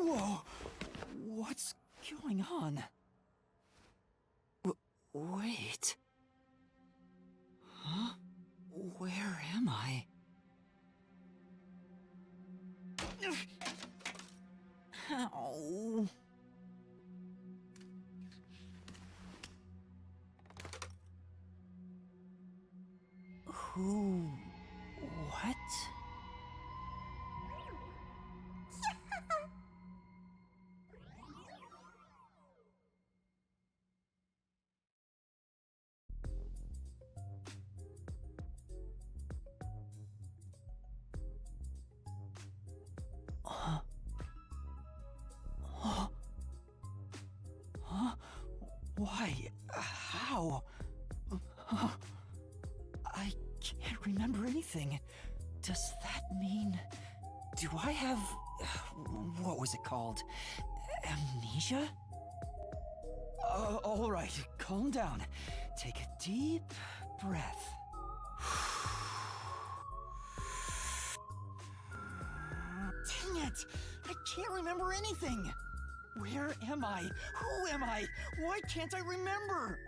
Whoa! What's going on? Wait. Huh? Where am I? Ow. Who? What? Why? How? I can't remember anything. Does that mean... Do I have... What was it called? Amnesia? Alright, calm down. Take a deep breath. Dang it! I can't remember anything! Where am I? Who am I? Why can't I remember?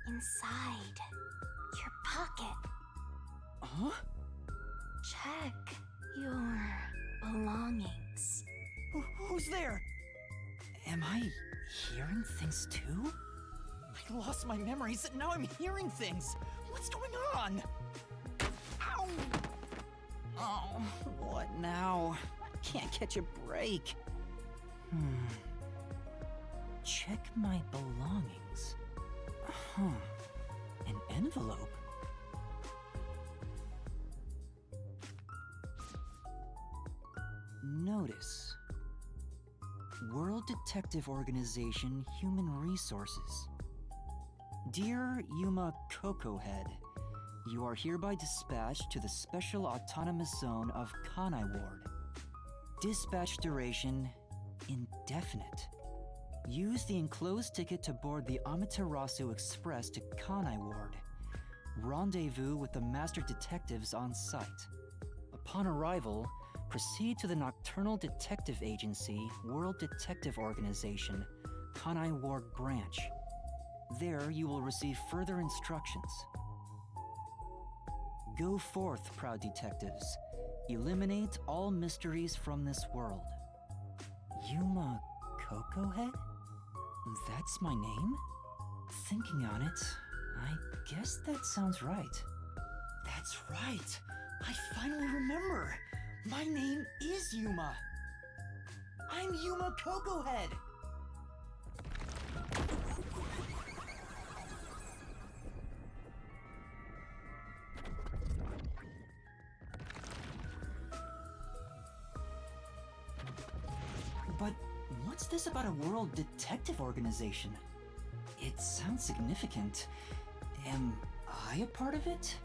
Inside your pocket. Huh? Check your belongings. Who's there? Am I hearing things too? I lost my memories and now I'm hearing things. What's going on? Ow! Oh, what now? I can't catch a break. Check my belongings. Huh. An envelope? Notice. World Detective Organization Human Resources. Dear Yuma Cocohead, you are hereby dispatched to the Special Autonomous Zone of Kanai Ward. Dispatch duration indefinite. Use the enclosed ticket to board the Amaterasu Express to Kanai Ward. Rendezvous with the Master Detectives on site. Upon arrival, proceed to the Nocturnal Detective Agency, World Detective Organization, Kanai Ward Branch. There you will receive further instructions. Go forth, proud detectives. Eliminate all mysteries from this world. Yuma Cocohead? That's my name? Thinking on it, I guess that sounds right. That's right! I finally remember! My name is Yuma! I'm Yuma Cocohead! But what's this about a World Detective Organization? It sounds significant. Am I a part of it?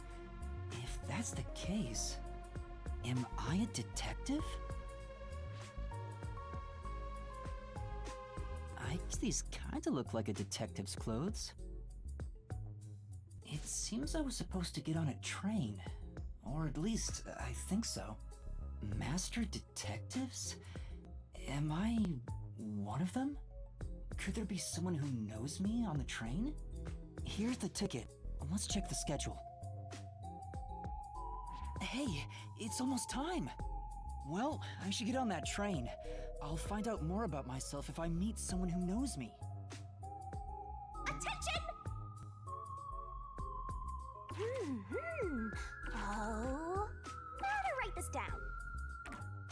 If that's the case, am I a detective? I guess these kinda look like a detective's clothes. It seems I was supposed to get on a train. Or at least, I think so. Master detectives? Am I one of them? Could there be someone who knows me on the train? Here's the ticket. Let's check the schedule. Hey, it's almost time. Well, I should get on that train. I'll find out more about myself if I meet someone who knows me. Attention! Oh, better write this down.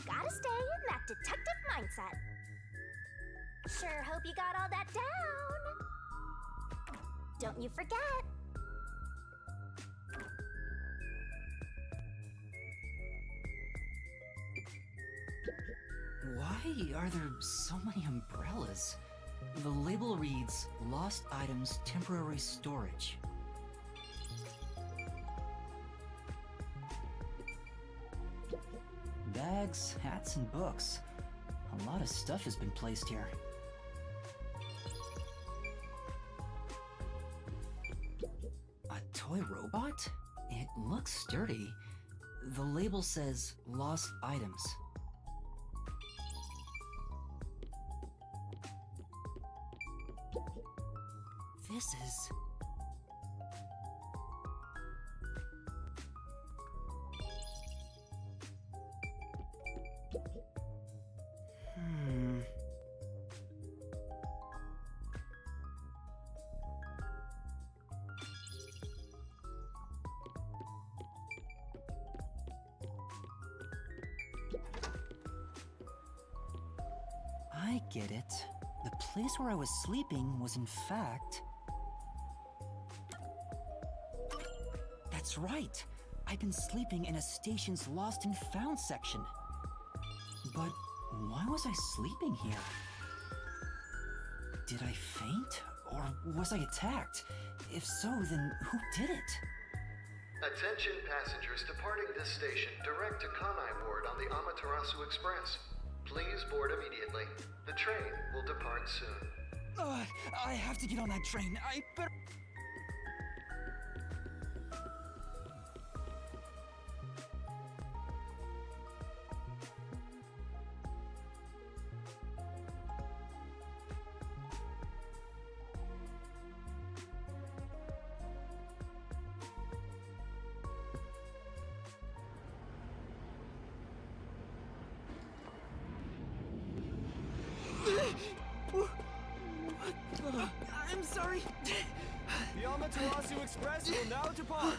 Gotta stay in that detective mindset. Sure hope you got all that down. Don't you forget. Why are there so many umbrellas? The label reads, Lost Items Temporary Storage. Bags, hats, and books. A lot of stuff has been placed here. A toy robot? It looks sturdy. The label says, Lost Items. This is... I get it. The place where I was sleeping was in fact... That's right! I've been sleeping in a station's lost and found section. But why was I sleeping here? Did I faint? Or was I attacked? If so, then who did it? Attention passengers departing this station direct to Kanai Ward on the Amaterasu Express. Please board immediately. The train will depart soon. I have to get on that train. I better... I'm sorry. The Amaterasu Express will now depart.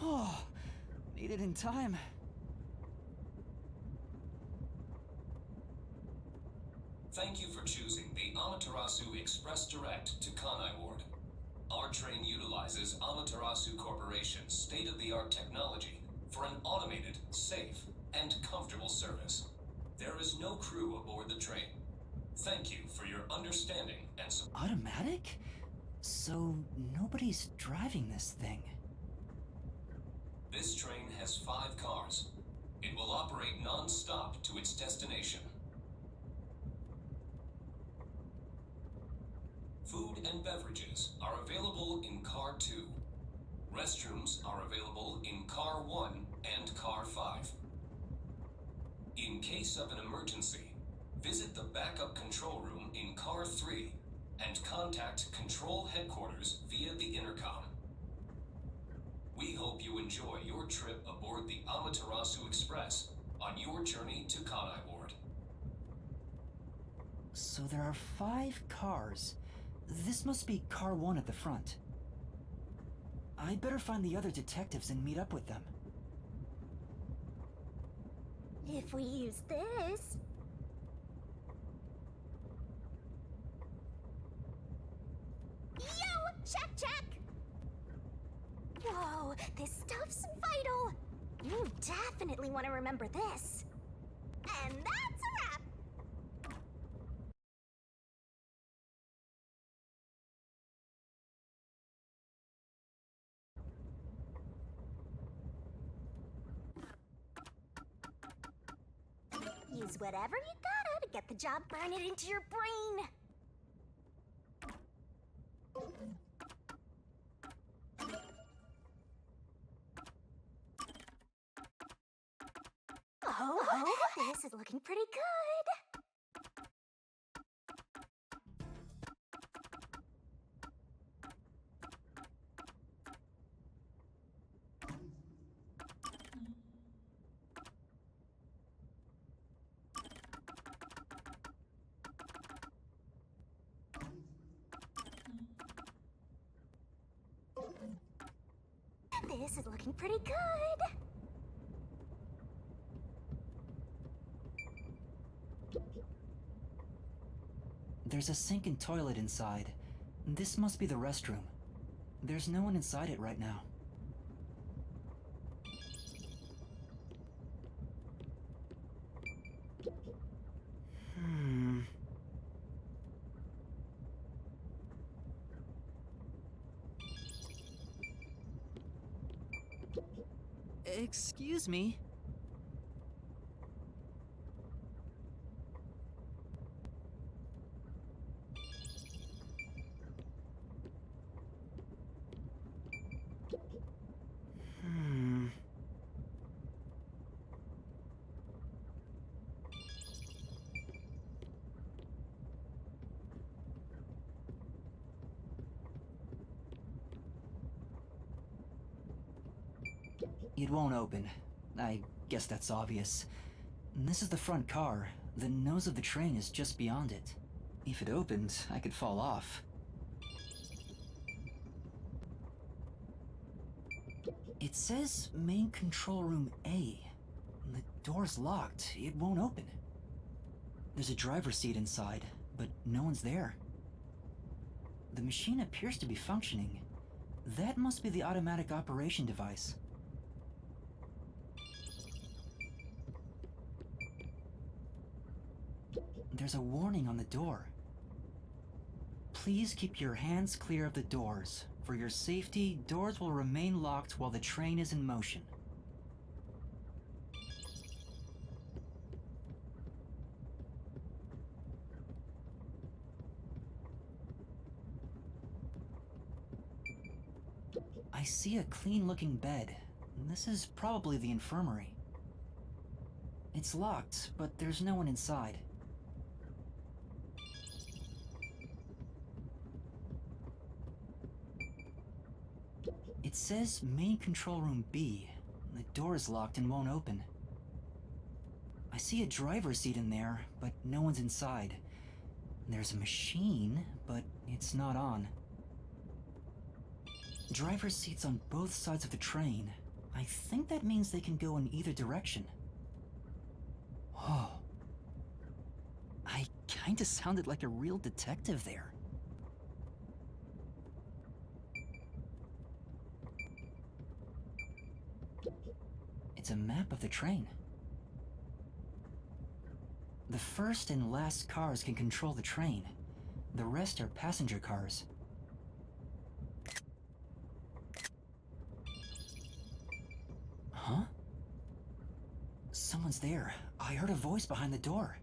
Oh, made it in time. Thank you for choosing the Amaterasu Express Direct to Kanai Ward. Our train utilizes Amaterasu Corporation's state-of-the-art technology for an automated, safe, and comfortable service. There is no crew aboard the train. Thank you for your understanding and support. Automatic? So nobody's driving this thing. This train has 5 cars. It will operate non-stop to its destination. Food and beverages are available in Car 2. Restrooms are available in Car 1 and Car 5. In case of an emergency, visit the backup control room in Car 3 and contact Control Headquarters via the intercom. We hope you enjoy your trip aboard the Amaterasu Express on your journey to Kanai Ward. So there are 5 cars. This must be Car 1 at the front. I'd better find the other detectives and meet up with them. If we use this... Yo! Check, check! Whoa, this stuff's vital! You definitely want to remember this. And that's a wrap! Use whatever you gotta to get the job burning into your brain. Oh, this is looking pretty good. This is looking pretty good. There's a sink and toilet inside. This must be the restroom. There's no one inside it right now. Excuse me. It won't open. I guess that's obvious. This is the front car. The nose of the train is just beyond it. If it opened, I could fall off. It says main control room A. The door's locked. It won't open. There's a driver's seat inside, but no one's there. The machine appears to be functioning. That must be the automatic operation device. There's a warning on the door. Please keep your hands clear of the doors. For your safety, doors will remain locked while the train is in motion. I see a clean-looking bed. This is probably the infirmary. It's locked, but there's no one inside. It says main control room B. The door is locked and won't open. I see a driver's seat in there, but no one's inside. There's a machine, but it's not on. Driver's seats on both sides of the train. I think that means they can go in either direction. Oh. I kinda sounded like a real detective there. It's a map of the train. The first and last cars can control the train. The rest are passenger cars. Huh? Someone's there. I heard a voice behind the door.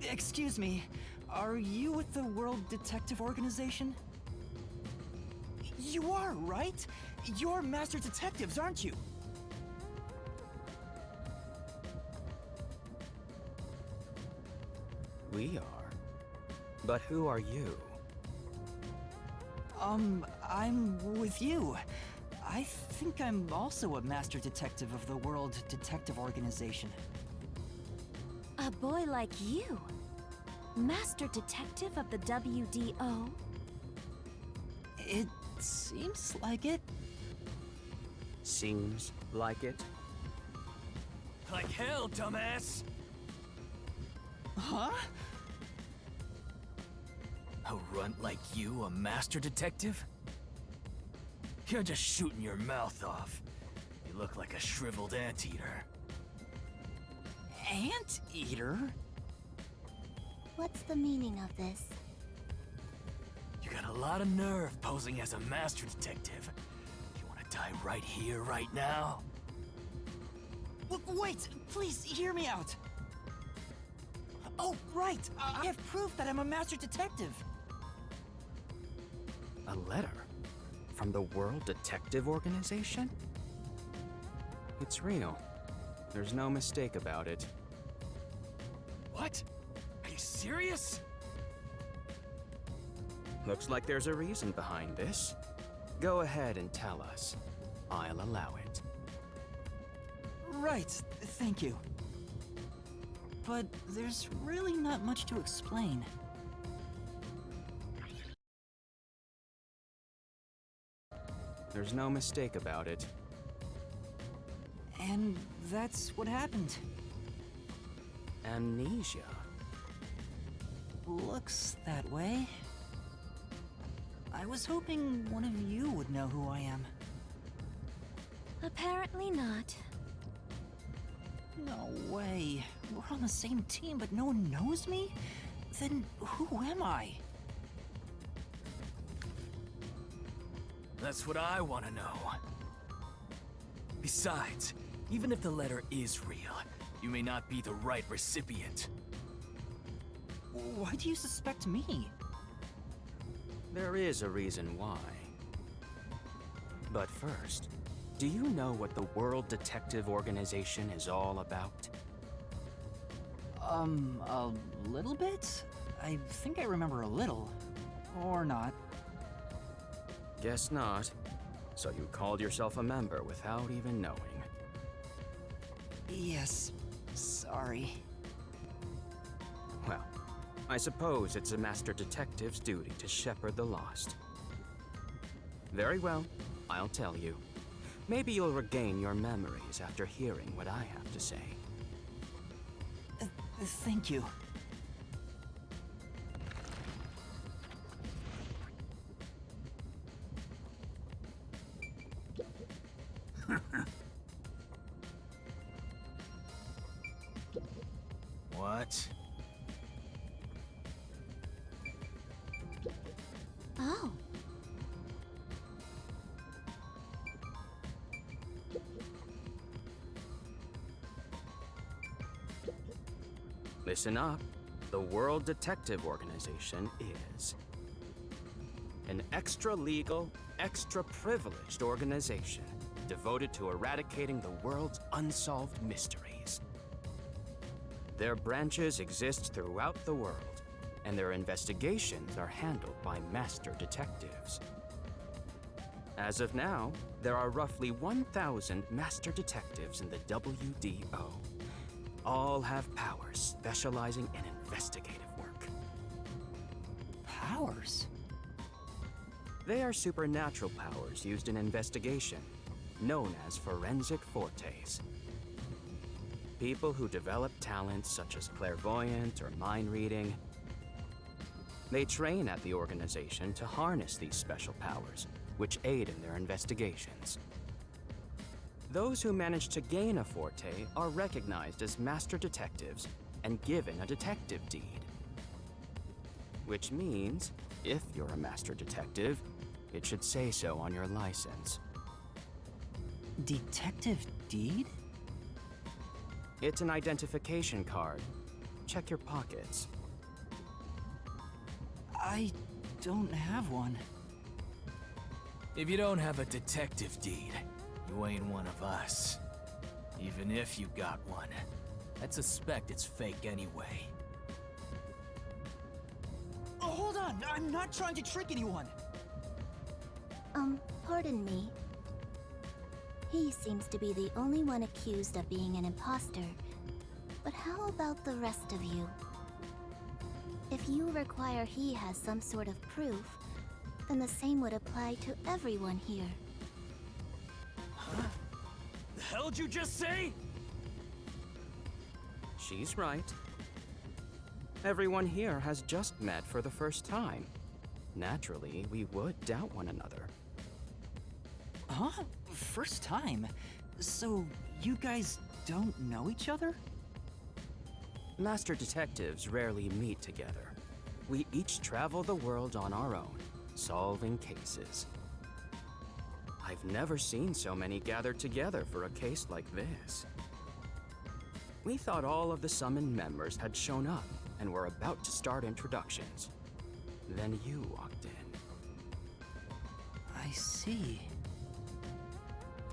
Excuse me, are you with the World Detective Organization? You are, right? You're master detectives, aren't you? We are. But who are you? I'm with you. I think I'm also a master detective of the World Detective Organization. A boy like you? Master Detective of the WDO? It seems like it. Seems like it? Like hell, dumbass! Huh? A runt like you, a master detective? You're just shooting your mouth off. You look like a shriveled anteater. Anteater? What's the meaning of this? You got a lot of nerve posing as a master detective. You wanna die right here, right now? Wait, please hear me out. Oh, right. I have proof that I'm a master detective. A letter? From the World Detective Organization? It's real. There's no mistake about it. What? Are you serious? Looks like there's a reason behind this. Go ahead and tell us. I'll allow it. Right, thank you. But there's really not much to explain. There's no mistake about it. And that's what happened. Amnesia. Looks that way. I was hoping one of you would know who I am. Apparently not. No way. We're on the same team, but no one knows me? Then who am I? That's what I want to know. Besides, even if the letter is real, you may not be the right recipient. Why do you suspect me? There is a reason why. But first, do you know what the World Detective Organization is all about? A little bit? I think I remember a little. Or not. Guess not. So you called yourself a member without even knowing. Yes, sorry. Well, I suppose it's a master detective's duty to shepherd the lost. Very well, I'll tell you. Maybe you'll regain your memories after hearing what I have to say. Thank you. What? Oh. Listen up. The World Detective Organization is an extra-legal, extra-privileged organization devoted to eradicating the world's unsolved mysteries. Their branches exist throughout the world, and their investigations are handled by master detectives. As of now, there are roughly 1,000 master detectives in the WDO. All have powers specializing in investigative work. Powers? They are supernatural powers used in investigation, known as forensic fortes. People who develop talents such as clairvoyant or mind reading. They train at the organization to harness these special powers, which aid in their investigations. Those who manage to gain a forte are recognized as master detectives and given a detective deed. Which means, if you're a master detective, it should say so on your license. Detective deed? It's an identification card. Check your pockets. I don't have one. If you don't have a detective deed, you ain't one of us. Even if you got one, I'd suspect it's fake anyway. Oh, hold on! I'm not trying to trick anyone! Pardon me. He seems to be the only one accused of being an imposter. But how about the rest of you? If you require he has some sort of proof, then the same would apply to everyone here. Huh? The hell'd you just say? She's right. Everyone here has just met for the first time. Naturally, we would doubt one another. Huh? First time? So, you guys don't know each other? Master detectives rarely meet together. We each travel the world on our own, solving cases. I've never seen so many gathered together for a case like this. We thought all of the summoned members had shown up and were about to start introductions. Then you walked in. I see.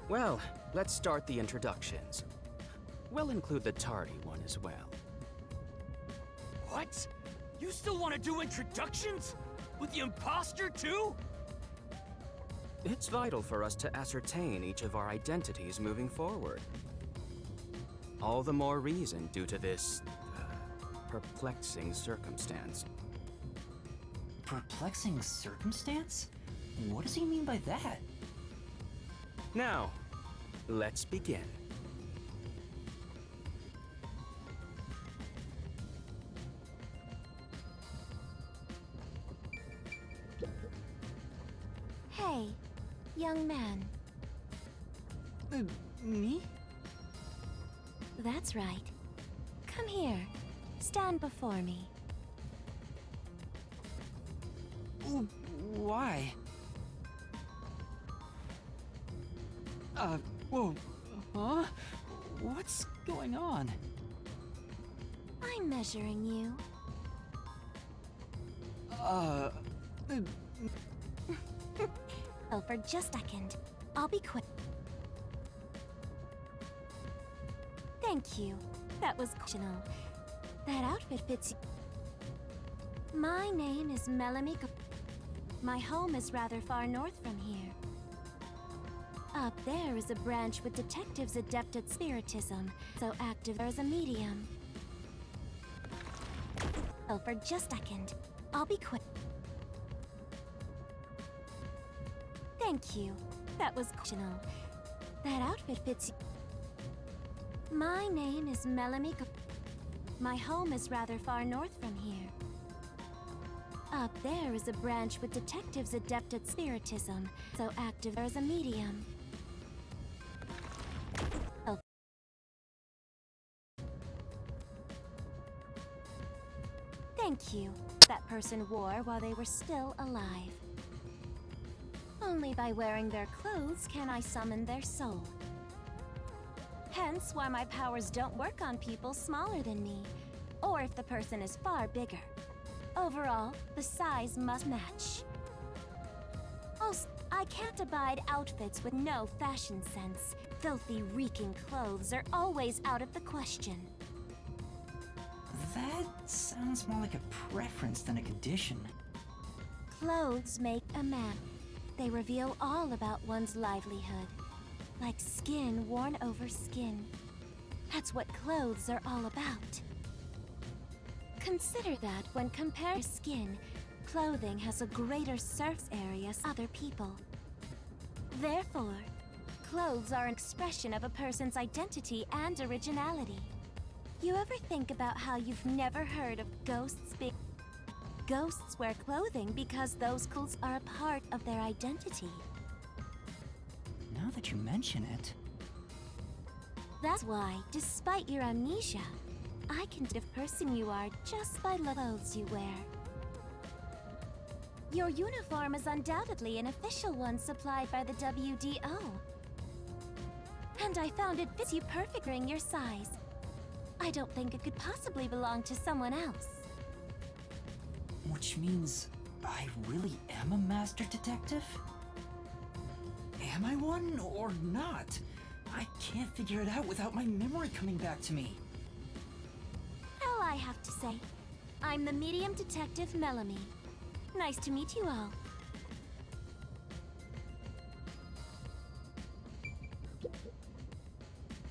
Well, let's start the introductions. We'll include the tardy one as well. What? You still want to do introductions? With the imposter too? It's vital for us to ascertain each of our identities moving forward. All the more reason due to this perplexing circumstance. Perplexing circumstance? What does he mean by that? Now, let's begin. Hey, young man. Me? That's right. Come here. Stand before me. Why? Whoa. Huh? What's going on? I'm measuring you. Uh... Oh, for just a second. I'll be quick. Thank you. That was optional. That outfit fits you. My name is Melamiko. My home is rather far north from here. Up there is a branch with detectives adept at spiritism, so active as a medium. Oh, for just a second. I'll be quick. Thank you. That was optional. That outfit fits you. My name is Melamiko. My home is rather far north from here. Up there is a branch with detectives adept at spiritism, so active as a medium. Oh. Thank you. That person wore while they were still alive. Only by wearing their clothes can I summon their soul. Hence why my powers don't work on people smaller than me, or if the person is far bigger. Overall, the size must match. Also, I can't abide outfits with no fashion sense. Filthy, reeking clothes are always out of the question. That sounds more like a preference than a condition. Clothes make a man. They reveal all about one's livelihood. Like skin worn over skin. That's what clothes are all about. Consider that when compared to skin, clothing has a greater surface area than other people. Therefore, clothes are an expression of a person's identity and originality. You ever think about how you've never heard of ghosts being... Ghosts wear clothing because those clothes are a part of their identity. Now that you mention it... That's why, despite your amnesia, I can tell the person you are just by the clothes you wear. Your uniform is undoubtedly an official one supplied by the WDO. And I found it fits you perfectly in your size. I don't think it could possibly belong to someone else. Which means I really am a master detective? Am I one or not? I can't figure it out without my memory coming back to me. All I have to say, I'm the medium detective Melanie. Nice to meet you all.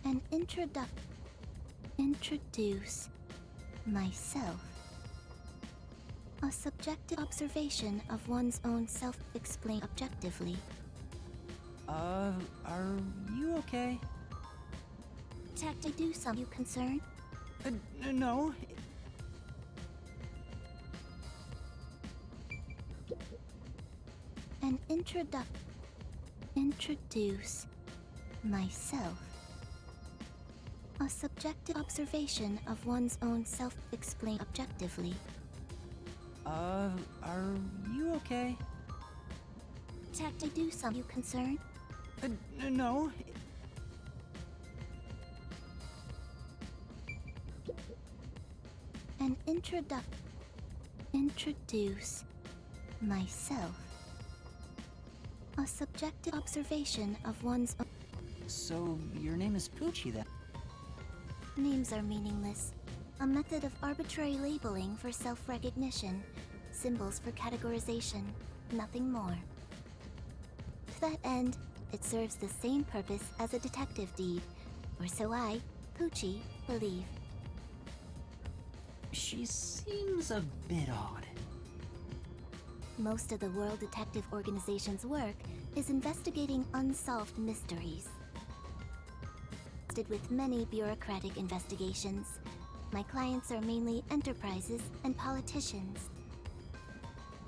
An introduce myself. A subjective observation of one's own self explained objectively. Are you okay? I do some you concerned? No. An introduce myself. A subjective observation of one's own self explained objectively. Are you okay? I do some you concerned? No. An introduce myself. A subjective observation of one's own. So, your name is Poochie then? Names are meaningless. A method of arbitrary labeling for self-recognition. Symbols for categorization. Nothing more. To that end, it serves the same purpose as a detective deed. Or so I, Poochie, believe. She seems a bit odd. Most of the World Detective Organization's work is investigating unsolved mysteries. With many bureaucratic investigations, my clients are mainly enterprises and politicians.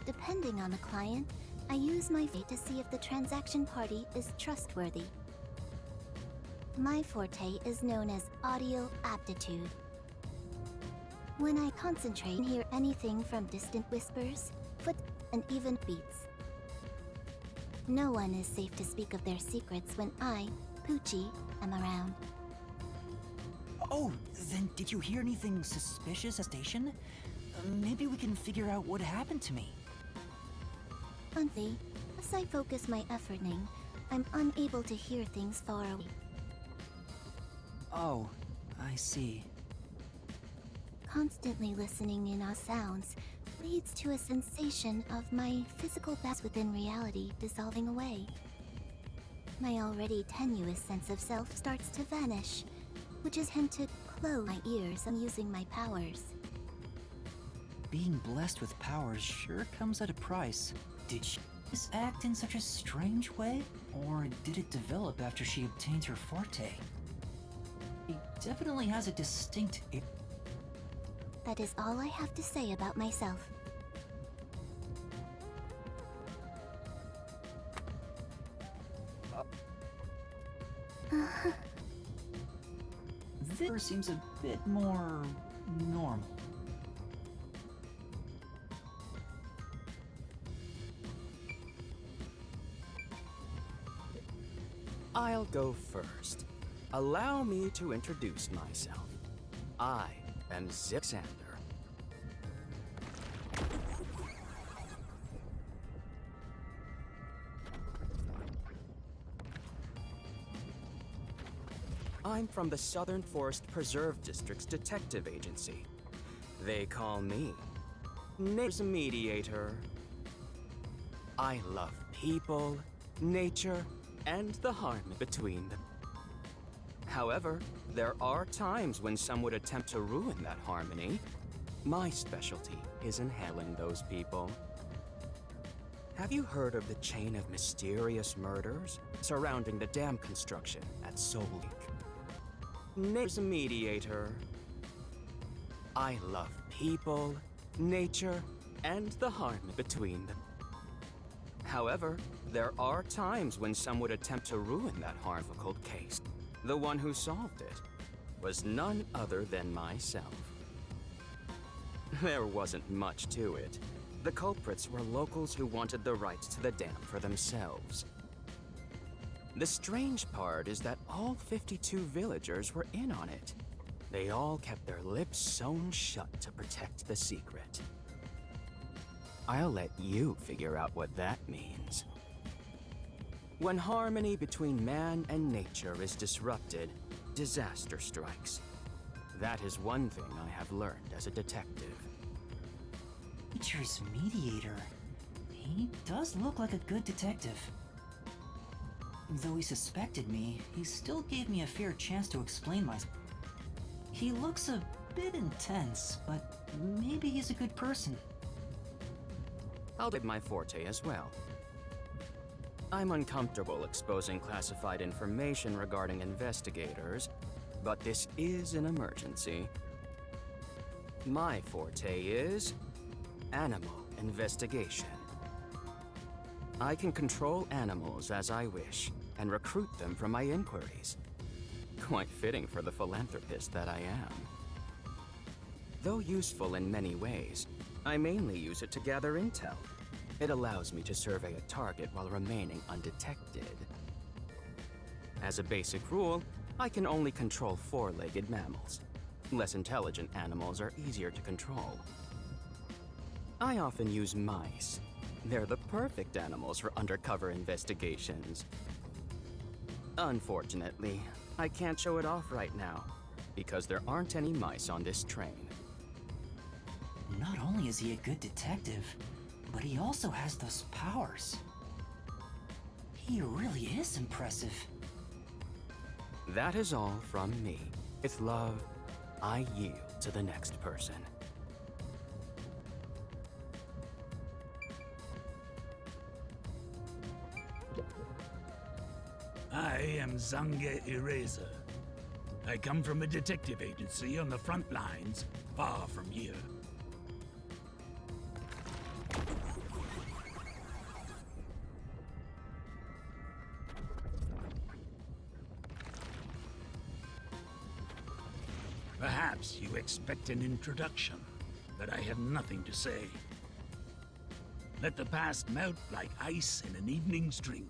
Depending on the client, I use my fate to see if the transaction party is trustworthy. My forte is known as audio aptitude. When I concentrate and hear anything from distant whispers, foot, and even beats. No one is safe to speak of their secrets when I, Poochie am around. Oh, then did you hear anything suspicious at the station? Maybe we can figure out what happened to me. Monthly, as I focus my efforting, I'm unable to hear things far away. Oh, I see. Constantly listening in on sounds leads to a sensation of my physical best within reality dissolving away. My already tenuous sense of self starts to vanish, which is hint to close my ears and using my powers. Being blessed with powers sure comes at a price. Did she just act in such a strange way? Or did it develop after she obtained her forte? It definitely has a distinct... That is all I have to say about myself. This seems a bit more... normal. I'll go first. Allow me to introduce myself. I am Zixander. I'm from the Southern Forest Preserve District's detective agency. They call me Nature's Mediator. I love people, nature, and the harmony between them. However, there are times when some would attempt to ruin that harmony. My specialty is in handling those people. Have you heard of the chain of mysterious murders surrounding the dam construction at Soul Lake? Nature's Mediator. I love people, nature, and the harmony between them. However, there are times when some would attempt to ruin that harmful case. The one who solved it was none other than myself. There wasn't much to it. The culprits were locals who wanted the rights to the dam for themselves. The strange part is that all 52 villagers were in on it. They all kept their lips sewn shut to protect the secret. I'll let you figure out what that means. When harmony between man and nature is disrupted, disaster strikes. That is one thing I have learned as a detective. Nature's Mediator. He does look like a good detective. Though he suspected me, he still gave me a fair chance to explain myself. He looks a bit intense, but maybe he's a good person. I'll do my forte as well. I'm uncomfortable exposing classified information regarding investigators, but this is an emergency. My forte is animal investigation. I can control animals as I wish and recruit them from my inquiries. Quite fitting for the philanthropist that I am. Though useful in many ways, I mainly use it to gather intel. It allows me to survey a target while remaining undetected. As a basic rule, I can only control four-legged mammals. Less intelligent animals are easier to control. I often use mice. They're the perfect animals for undercover investigations. Unfortunately, I can't show it off right now, because there aren't any mice on this train. Not only is he a good detective, but he also has those powers. He really is impressive. That is all from me. With love, I yield to the next person. I am Zange Eraser. I come from a detective agency on the front lines, far from here. Perhaps you expect an introduction, but I have nothing to say. Let the past melt like ice in an evening's drink.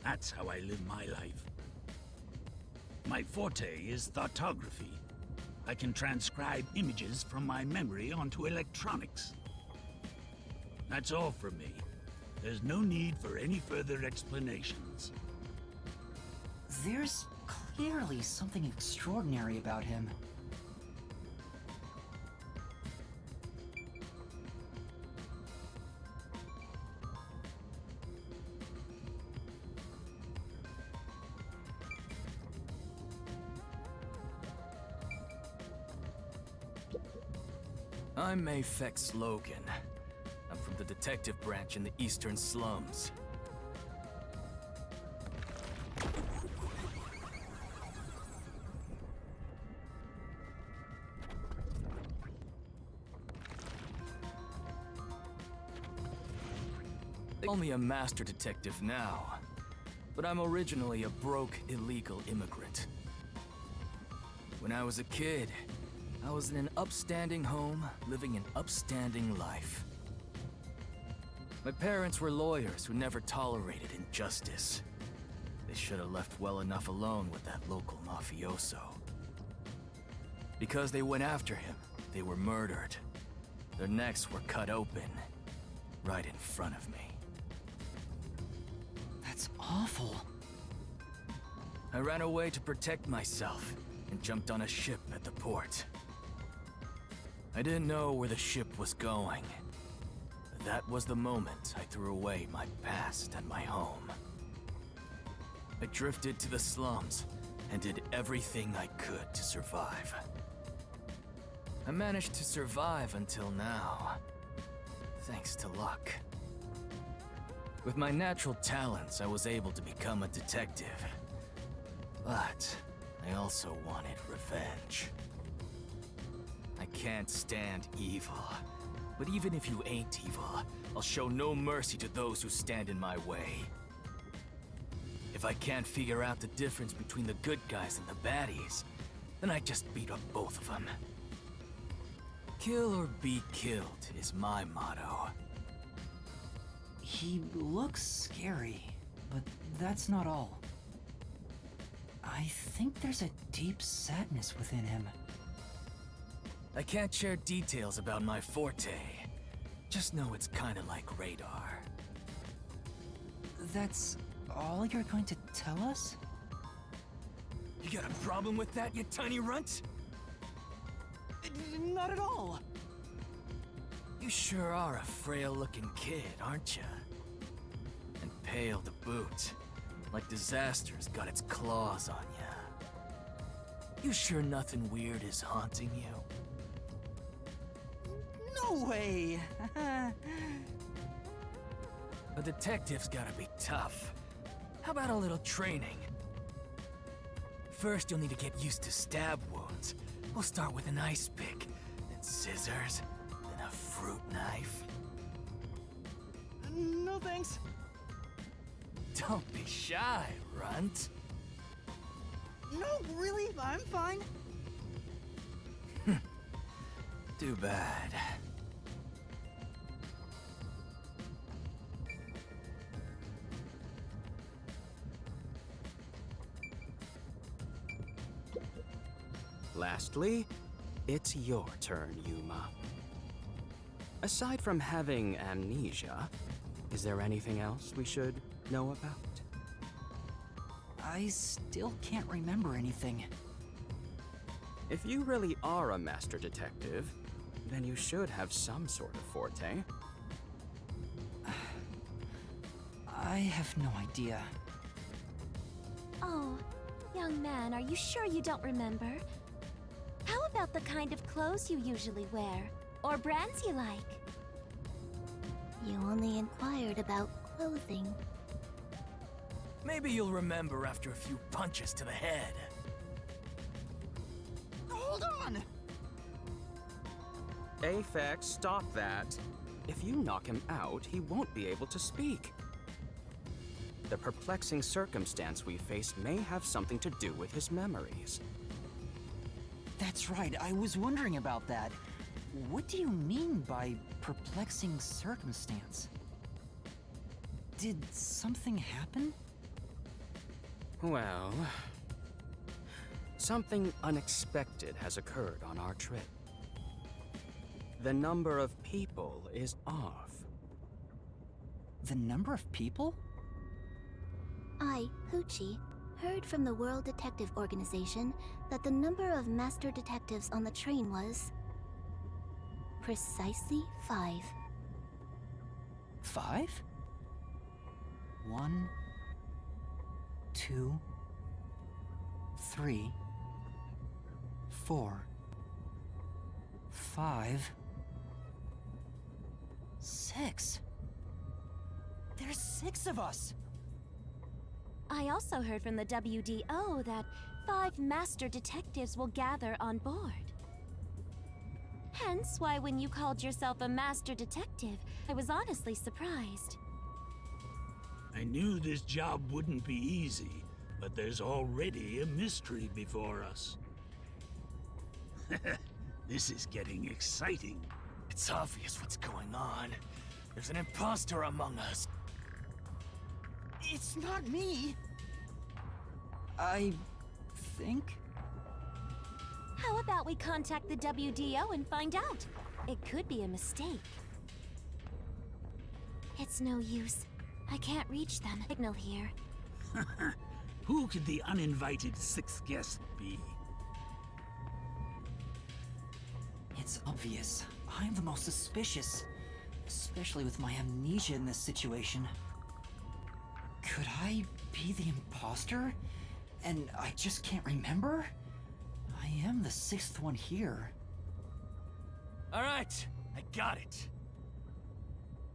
That's how I live my life. My forte is thoughtography. I can transcribe images from my memory onto electronics. That's all from me. There's no need for any further explanations. There's clearly something extraordinary about him. I'm Mayfex Logan. I'm from the detective branch in the eastern slums. They call me a master detective now, but I'm originally a broke, illegal immigrant. When I was a kid, I was in an upstanding home, living an upstanding life. My parents were lawyers who never tolerated injustice. They should have left well enough alone with that local mafioso. Because they went after him, they were murdered. Their necks were cut open, right in front of me. That's awful. I ran away to protect myself and jumped on a ship at the port. I didn't know where the ship was going. That was the moment I threw away my past and my home. I drifted to the slums and did everything I could to survive. I managed to survive until now, thanks to luck. With my natural talents, I was able to become a detective. But I also wanted revenge. I can't stand evil. But even if you ain't evil, I'll show no mercy to those who stand in my way. If I can't figure out the difference between the good guys and the baddies, then I just beat up both of them. Kill or be killed is my motto. He looks scary, but that's not all. I think there's a deep sadness within him. I can't share details about my forte. Just know it's kinda like radar. That's all you're going to tell us? You got a problem with that, you tiny runt? Not at all. You sure are a frail-looking kid, aren't you? And pale to boot, like disaster's got its claws on you. You sure nothing weird is haunting you? No way! A detective's gotta be tough. How about a little training? First, you'll need to get used to stab wounds. We'll start with an ice pick, then scissors, then a fruit knife. No thanks. Don't be shy, runt. No, really, I'm fine. Too bad. Lastly, it's your turn, Yuma. Aside from having amnesia, is there anything else we should know about? I still can't remember anything. If you really are a master detective, then you should have some sort of forte. I have no idea. Oh, young man, are you sure you don't remember? How about the kind of clothes you usually wear? Or brands you like? You only inquired about clothing. Maybe you'll remember after a few punches to the head. Hold on! Aphex, stop that. If you knock him out, he won't be able to speak. The perplexing circumstance we face may have something to do with his memories. That's right, I was wondering about that. What do you mean by perplexing circumstance? Did something happen? Well, Something unexpected has occurred on our trip. The number of people is off. The number of people? I, Hoochie, heard from the World Detective Organization that the number of master detectives on the train was precisely 5. 5? 1, 2, 3, 4, 5, 6. There's 6 of us! I also heard from the WDO that 5 master detectives will gather on board. Hence why when you called yourself a master detective, I was honestly surprised. I knew this job wouldn't be easy, but there's already a mystery before us. This is getting exciting. It's obvious what's going on. There's an imposter among us. It's not me! I think? How about we contact the WDO and find out? It could be a mistake. It's no use. I can't reach them. Signal here. Who could the uninvited 6th guest be? It's obvious. I'm the most suspicious. Especially with my amnesia in this situation. Could I be the imposter? And I just can't remember? I am the 6th one here. Alright, I got it.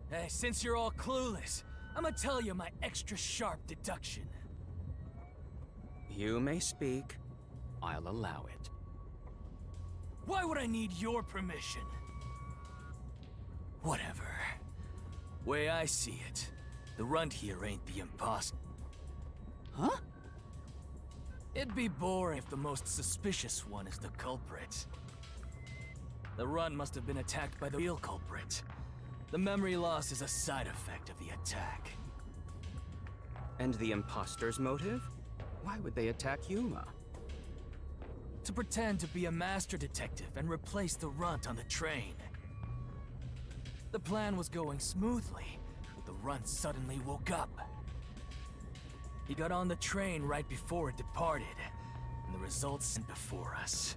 Hey, since you're all clueless, I'm gonna tell you my extra sharp deduction. You may speak. I'll allow it. Why would I need your permission? Whatever. Way I see it, the runt here ain't the imposter. Huh? It'd be boring if the most suspicious one is the culprit. The runt must have been attacked by the real culprit. The memory loss is a side effect of the attack. And the imposter's motive? Why would they attack Yuma? To pretend to be a master detective and replace the runt on the train. The plan was going smoothly, but the runt suddenly woke up. He got on the train right before it departed, and the results sent before us.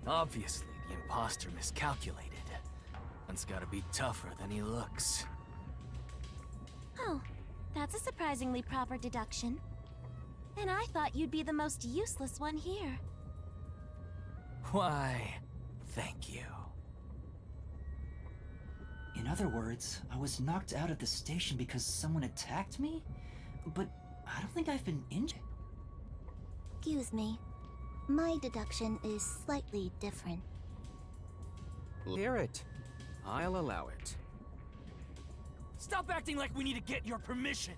Obviously, the imposter miscalculated. Runt's gotta be tougher than he looks. Oh, that's a surprisingly proper deduction. And I thought you'd be the most useless one here. Why, thank you. In other words, I was knocked out of the station because someone attacked me? But I don't think I've been injured. Excuse me. My deduction is slightly different. Hear it. I'll allow it. Stop acting like we need to get your permission!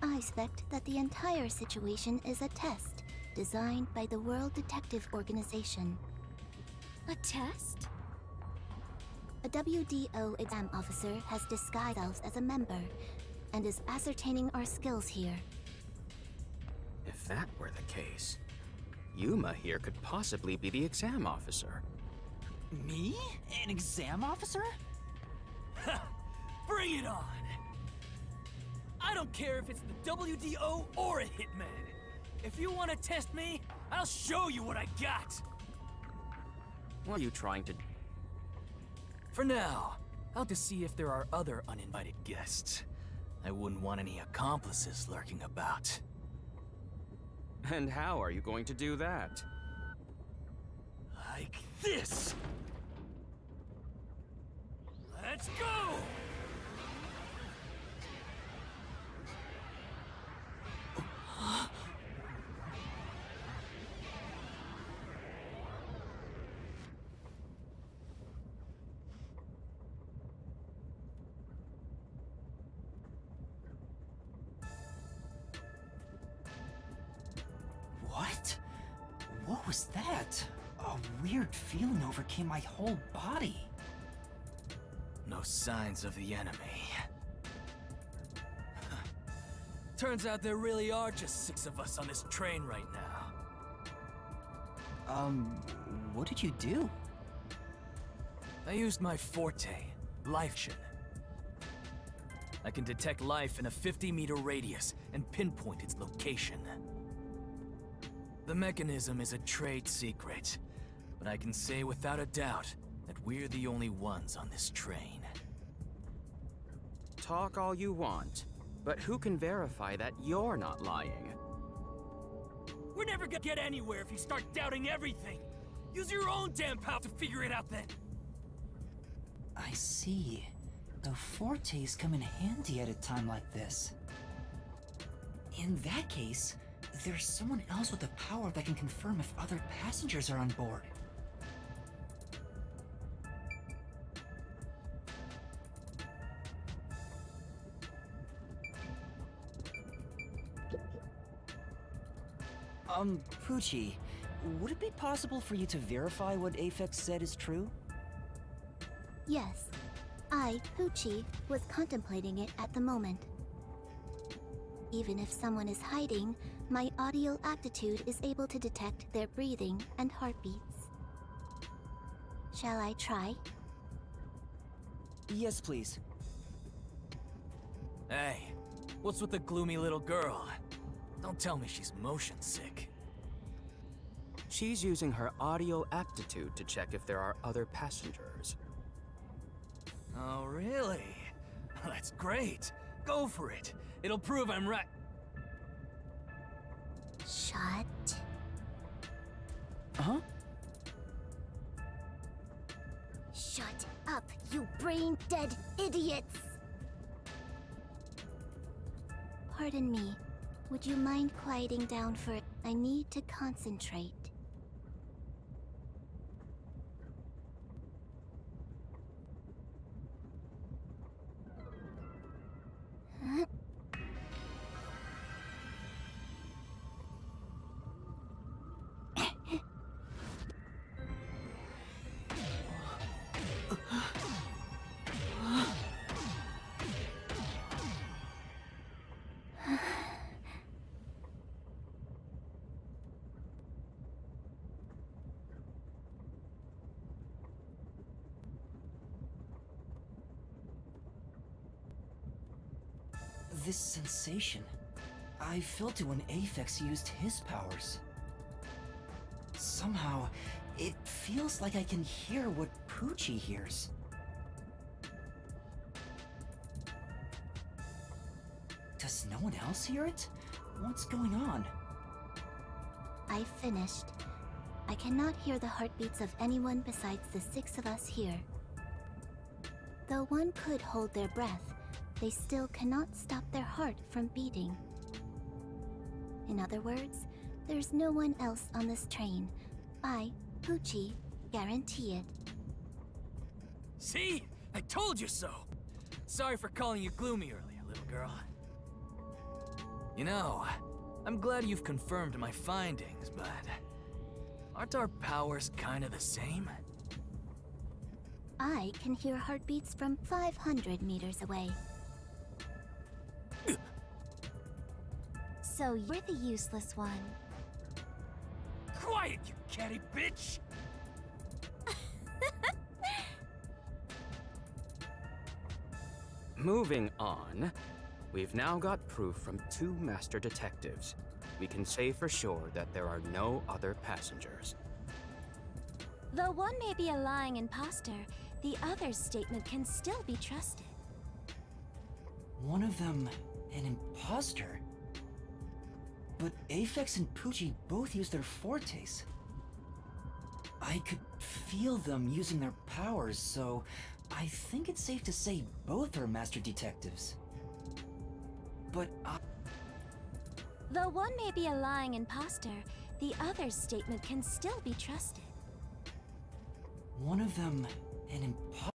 I suspect that the entire situation is a test designed by the World Detective Organization. A test? A WDO exam officer has disguised themselves as a member and is ascertaining our skills here. If that were the case, Yuma here could possibly be the exam officer. Me? An exam officer? Bring it on! I don't care if it's the WDO or a hitman. If you want to test me, I'll show you what I got! What are you trying to... For now, I'll just see if there are other uninvited guests. I wouldn't want any accomplices lurking about. And how are you going to do that? Like this! Let's go! What? What was that? A weird feeling overcame my whole body. No signs of the enemy. Turns out there really are just 6 of us on this train right now. What did you do? I used my forte, life shin. I can detect life in a 50-meter radius and pinpoint its location. The mechanism is a trade secret, but I can say without a doubt that we're the only ones on this train. Talk all you want, but who can verify that you're not lying? We're never gonna get anywhere if you start doubting everything. Use your own damn power to figure it out then. I see. The fortes come in handy at a time like this. In that case, there's someone else with the power that can confirm if other passengers are on board. Poochie, would it be possible for you to verify what Aphex said is true? Yes. I, Poochie, was contemplating it at the moment. Even if someone is hiding, my audio aptitude is able to detect their breathing and heartbeats. Shall I try? Yes, please. Hey, what's with the gloomy little girl? Don't tell me she's motion sick. She's using her audio aptitude to check if there are other passengers. Oh, really? That's great. Go for it. It'll prove I'm right. Shut. Huh? Shut up, you brain-dead idiots! Pardon me. Would you mind quieting down for it? I need to concentrate. This sensation, I felt it when Aphex used his powers. Somehow, it feels like I can hear what Poochie hears. Does no one else hear it? What's going on? I finished. I cannot hear the heartbeats of anyone besides the 6 of us here. Though one could hold their breath, they still cannot stop their heart from beating. In other words, there's no one else on this train. I, Poochie, guarantee it. See? I told you so! Sorry for calling you gloomy earlier, little girl. You know, I'm glad you've confirmed my findings, but aren't our powers kinda the same? I can hear heartbeats from 500 meters away. So you're the useless one. Quiet, you catty bitch! Moving on, we've now got proof from 2 master detectives. We can say for sure that there are no other passengers. Though one may be a lying imposter, the other's statement can still be trusted. One of them, an imposter? But Aphex and Poochie both use their fortes. I could feel them using their powers, so I think it's safe to say both are master detectives. But Though one may be a lying imposter, the other's statement can still be trusted. one of them, an imposter?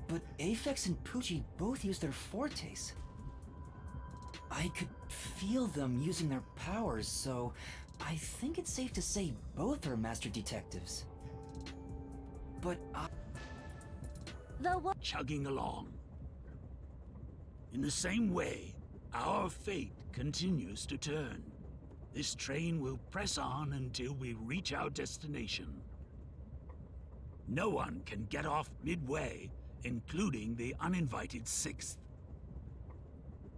But Aphex and Poochie both use their fortes. I could feel them using their powers, so I think it's safe to say both are master detectives. But Though one Chugging along. In the same way, our fate continues to turn. This train will press on until we reach our destination. No one can get off midway, including the uninvited sixth.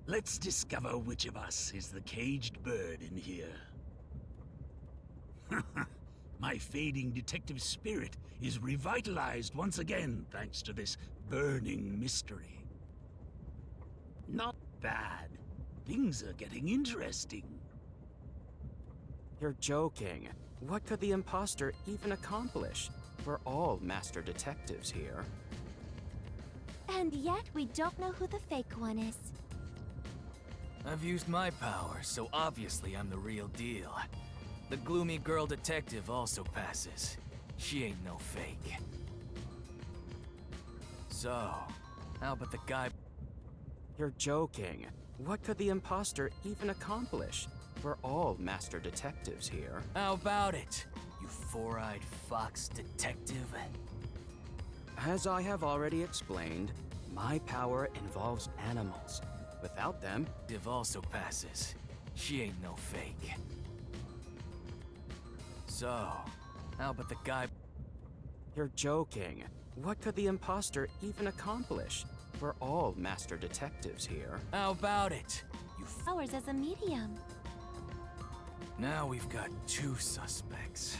Let's discover which of us is the caged bird in here. My fading detective spirit is revitalized once again thanks to this burning mystery. Not bad. Things are getting interesting. You're joking. What could the imposter even accomplish? We're all master detectives here. And yet we don't know who the fake one is. I've used my power, so obviously I'm the real deal. The gloomy girl detective also passes. She ain't no fake. So, how about the guy? You're joking. What could the imposter even accomplish? We're all master detectives here. How about it, you four-eyed fox detective? As I have already explained, my power involves animals. Without them, Div also passes. She ain't no fake. So, how about the guy? you're joking. What could the imposter even accomplish? We're all master detectives here. How about it, you Powers as a medium. Now we've got two suspects.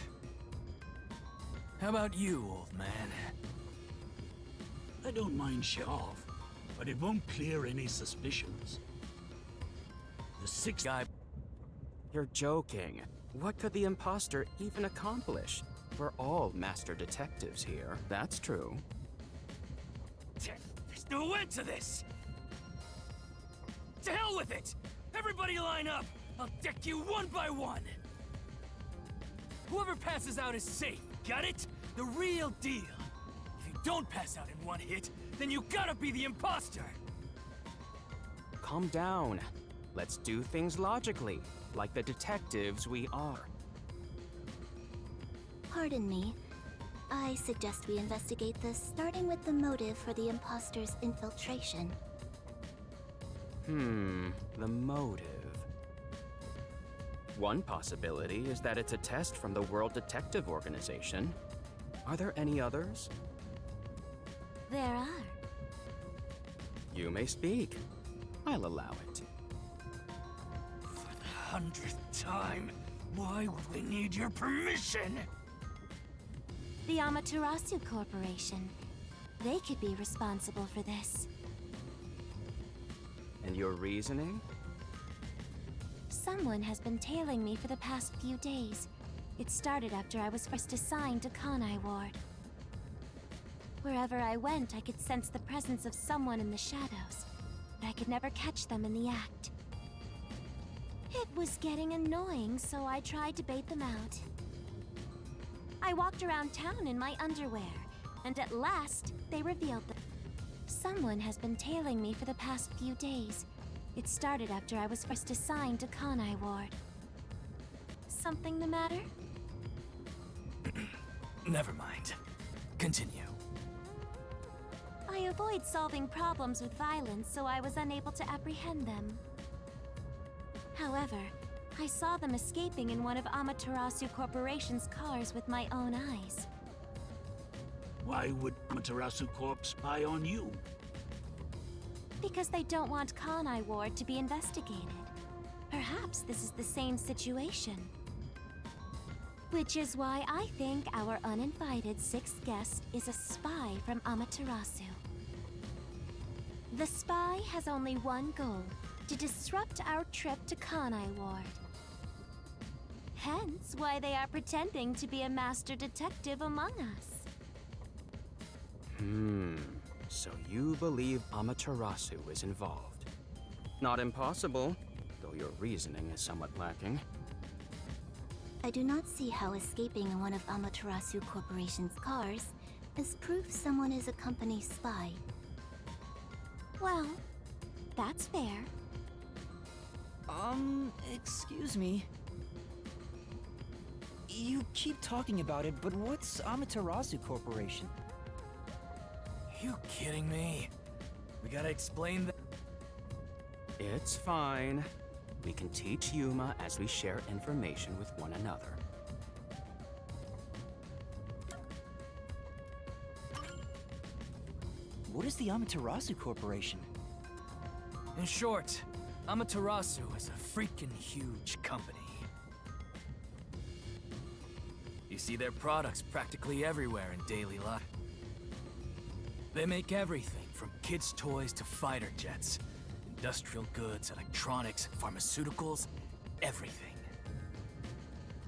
How about you, old man? I don't mind Shav, but it won't clear any suspicions. The sixth Guy, You're joking. What could the imposter even accomplish? We're all master detectives here. That's true. there's no end to this! To hell with it! Everybody line up! I'll deck you one by one! Whoever passes out is safe, got it? The real deal! If you don't pass out in one hit, then you gotta be the imposter! Calm down. Let's do things logically, like the detectives we are. Pardon me. I suggest we investigate this, starting with the motive for the imposter's infiltration. The motive. One possibility is that it's a test from the World Detective Organization. Are there any others? There are. You may speak. I'll allow it. For the 100th time, why would we need your permission? The Amaterasu Corporation. They could be responsible for this. And your reasoning? Someone has been tailing me for the past few days. It started after I was first assigned to Kanai Ward. Wherever I went, I could sense the presence of someone in the shadows, but I could never catch them in the act. It was getting annoying, so I tried to bait them out. I walked around town in my underwear, and at last, they revealed them. Someone has been tailing me for the past few days. It started after I was first assigned to Kanai Ward. Something the matter? Never mind. Continue. I avoid solving problems with violence, so I was unable to apprehend them. However, I saw them escaping in one of Amaterasu Corporation's cars with my own eyes. Why would Amaterasu Corp spy on you? Because they don't want Kanai Ward to be investigated. Perhaps this is the same situation. Which is why I think our uninvited sixth guest is a spy from Amaterasu. The spy has only one goal: to disrupt our trip to Kanai Ward. Hence why they are pretending to be a master detective among us. So you believe Amaterasu is involved. Not impossible, though your reasoning is somewhat lacking. I do not see how escaping in one of Amaterasu Corporation's cars is proof someone is a company spy. Well, that's fair. Excuse me. You keep talking about it, but what's Amaterasu Corporation? You kidding me? We gotta explain that. It's fine. We can teach Yuma as we share information with one another. What is the Amaterasu Corporation? In short, Amaterasu is a freaking huge company. You see their products practically everywhere in daily life. They make everything from kids' toys to fighter jets, industrial goods, electronics, pharmaceuticals, everything.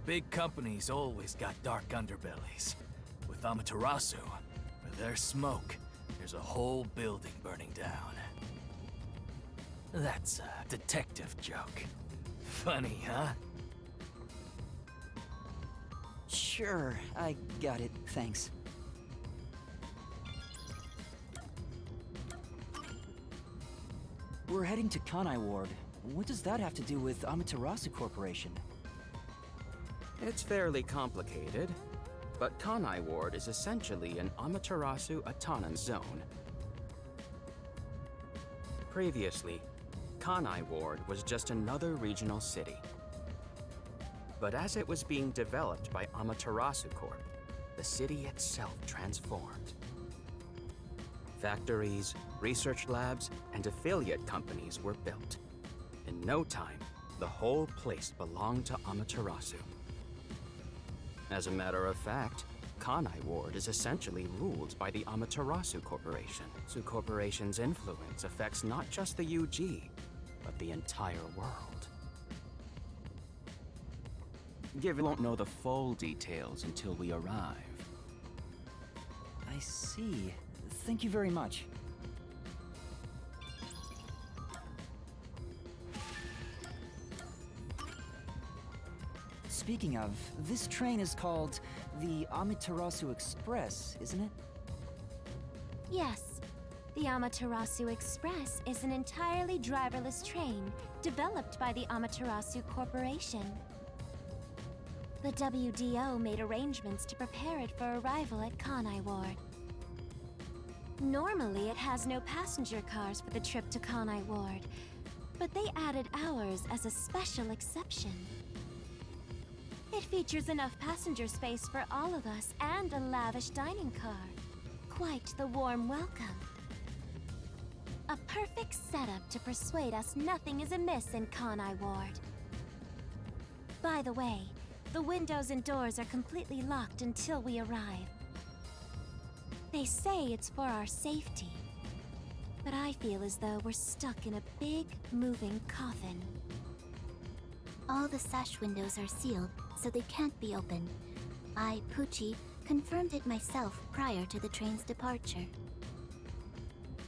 Big companies always got dark underbellies. With Amaterasu, where there's smoke, there's a whole building burning down. That's a detective joke. Funny, huh? Sure, I got it, thanks. We're heading to Kanai Ward. What does that have to do with Amaterasu Corporation? It's fairly complicated, but Kanai Ward is essentially an Amaterasu autonomous zone. Previously, Kanai Ward was just another regional city. But as it was being developed by Amaterasu Corp, the city itself transformed. Factories, research labs, and affiliate companies were built. In no time, the whole place belonged to Amaterasu. As a matter of fact, Kanai Ward is essentially ruled by the Amaterasu Corporation. So Corporation's influence affects not just the UG, but the entire world. Give won't know the full details until we arrive. I see. Thank you very much. Speaking of, this train is called the Amaterasu Express, isn't it? Yes. The Amaterasu Express is an entirely driverless train developed by the Amaterasu Corporation. The WDO made arrangements to prepare it for arrival at Kanai Ward. Normally, it has no passenger cars for the trip to Kanai Ward, but they added ours as a special exception. It features enough passenger space for all of us and a lavish dining car. Quite the warm welcome. A perfect setup to persuade us nothing is amiss in Kanai Ward. By the way, the windows and doors are completely locked until we arrive. They say it's for our safety, but I feel as though we're stuck in a big, moving coffin. All the sash windows are sealed, so they can't be opened. I, Pucci, confirmed it myself prior to the train's departure.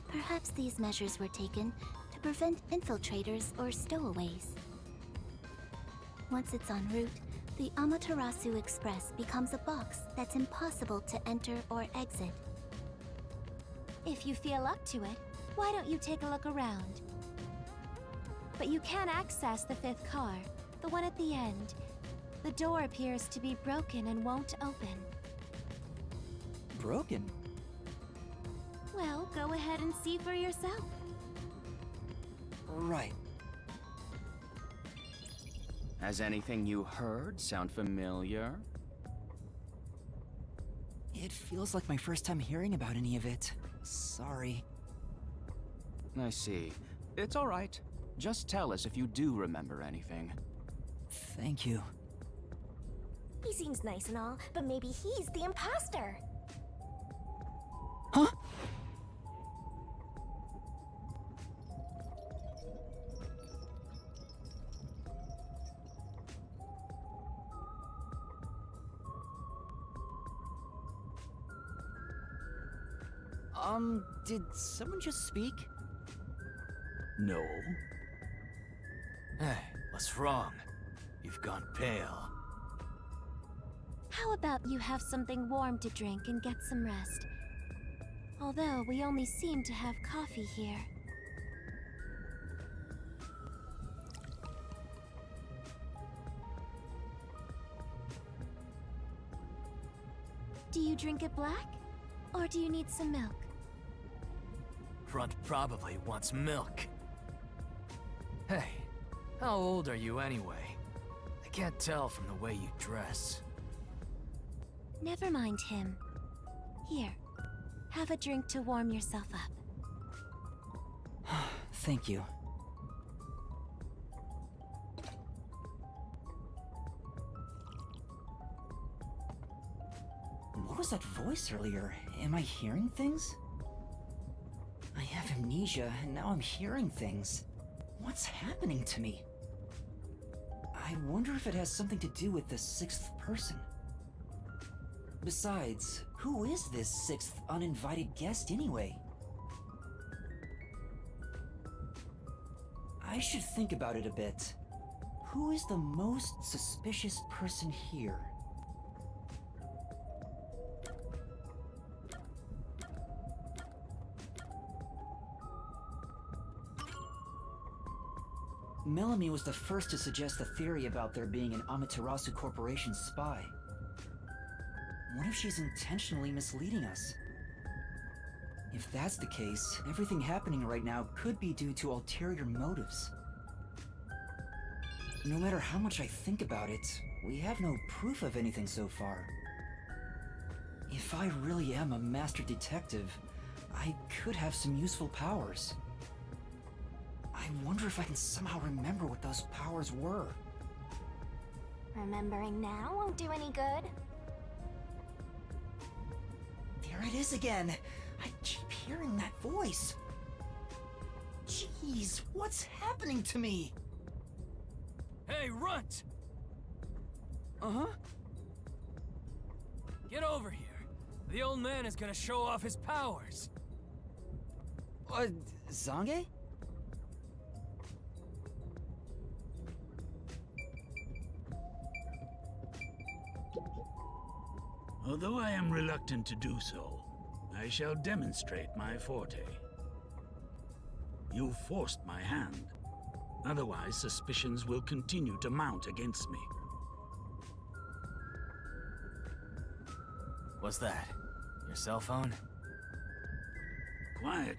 Perhaps these measures were taken to prevent infiltrators or stowaways. Once it's en route, the Amaterasu Express becomes a box that's impossible to enter or exit. If you feel up to it, why don't you take a look around? But you can access the fifth car, the one at the end. The door appears to be broken and won't open. Broken? Well, go ahead and see for yourself. Right. Has anything you heard sound familiar? It feels like my first time hearing about any of it. Sorry. I see. It's all right. Just tell us if you do remember anything. Thank you. He seems nice and all, but maybe he's the imposter. Huh? Did someone just speak? No. Hey, what's wrong? You've gone pale. How about you have something warm to drink and get some rest? Although we only seem to have coffee here. Do you drink it black? Or do you need some milk? Front probably wants milk. Hey, How old are you anyway? I can't tell from the way you dress. Never mind him. Here, have a drink to warm yourself up. Thank you. What was that voice earlier? Am I hearing things? I have amnesia, and now I'm hearing things. What's happening to me? I wonder if it has something to do with the sixth person. Besides, who is this sixth uninvited guest anyway? I should think about it a bit. Who is the most suspicious person here? Melanie was the first to suggest the theory about there being an Amaterasu Corporation spy. What if she's intentionally misleading us? If that's the case, everything happening right now could be due to ulterior motives. No matter how much I think about it, we have no proof of anything so far. If I really am a master detective, I could have some useful powers. I wonder if I can somehow remember what those powers were. Remembering now won't do any good. There it is again! I keep hearing that voice! Jeez, what's happening to me? Hey, Runt! Uh-huh? Get over here. The old man is gonna show off his powers. Zange? Although I am reluctant to do so, I shall demonstrate my forte. You forced my hand. Otherwise, suspicions will continue to mount against me. What's that? Your cell phone? Quiet.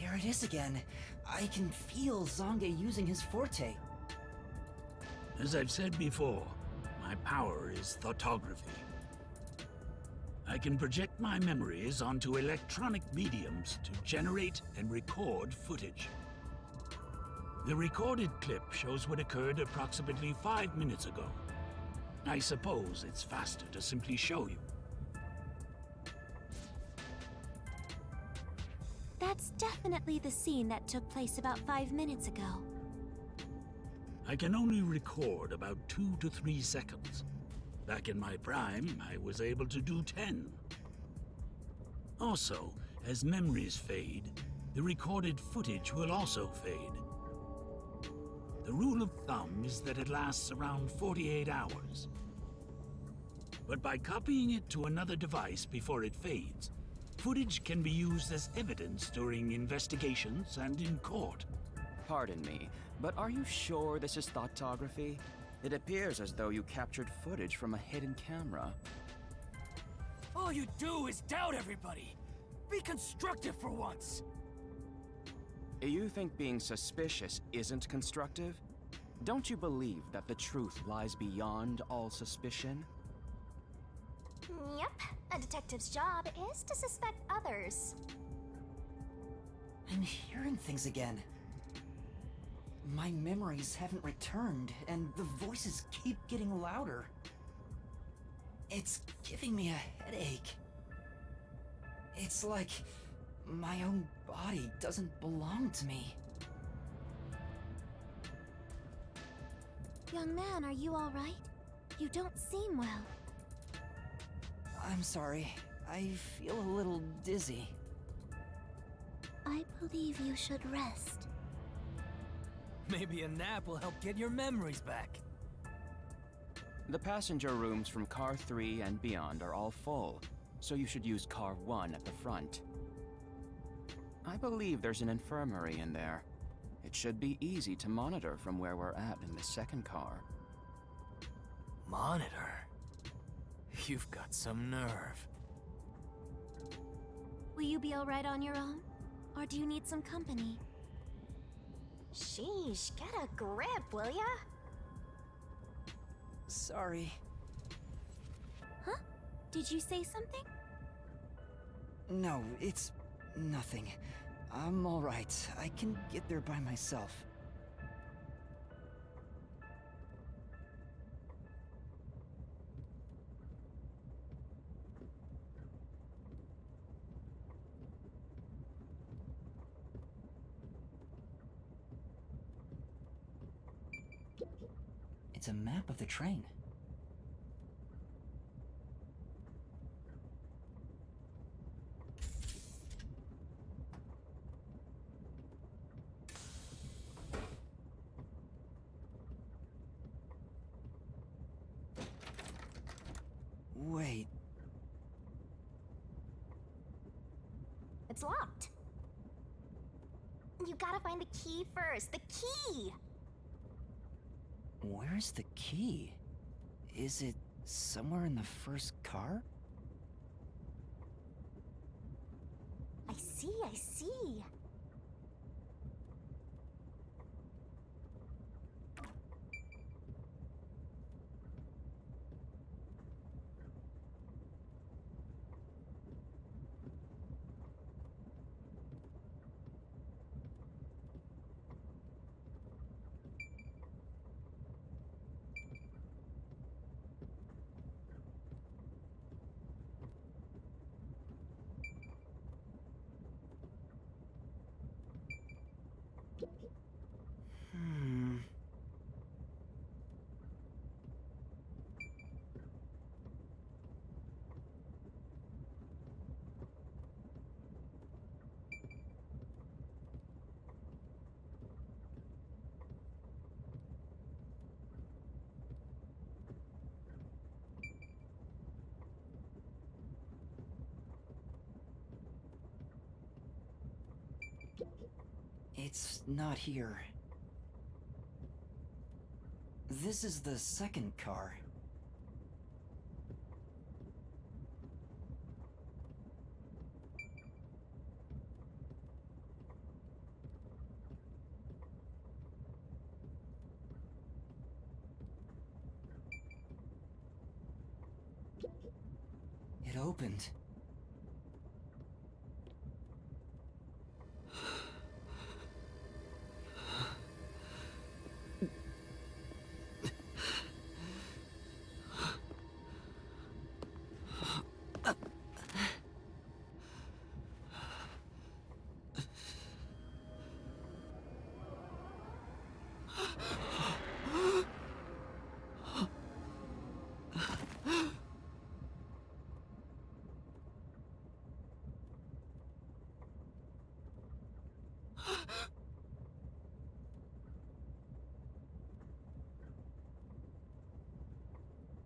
There it is again. I can feel Zange using his forte. As I've said before, my power is thoughtography. I can project my memories onto electronic mediums to generate and record footage. The recorded clip shows what occurred approximately 5 minutes ago. I suppose it's faster to simply show you. That's definitely the scene that took place about 5 minutes ago. I can only record about 2 to 3 seconds. Back in my prime, I was able to do 10. Also, as memories fade, the recorded footage will also fade. The rule of thumb is that it lasts around 48 hours. But by copying it to another device before it fades, footage can be used as evidence during investigations and in court. Pardon me, but are you sure this is thoughtography? It appears as though you captured footage from a hidden camera. All you do is doubt everybody! Be constructive for once! You think being suspicious isn't constructive? Don't you believe that the truth lies beyond all suspicion? Yep, a detective's job is to suspect others. I'm hearing things again. My memories haven't returned, and the voices keep getting louder. It's giving me a headache. It's like my own body doesn't belong to me. Young man, are you all right? You don't seem well. I'm sorry. I feel a little dizzy. I believe you should rest. Maybe a nap will help get your memories back. The passenger rooms from Car 3 and beyond are all full, so you should use Car 1 at the front. I believe there's an infirmary in there. It should be easy to monitor from where we're at in the second car. Monitor? You've got some nerve. Will you be alright on your own? Or do you need some company? Sheesh, get a grip, will ya? Sorry. Huh? Did you say something? No, it's nothing. I'm alright. I can get there by myself. It's a map of the train. Wait. It's locked. You gotta find the key first. The key! Where's the key? Is it somewhere in the first car? I see, I see. It's not here. This is the second car. It opened.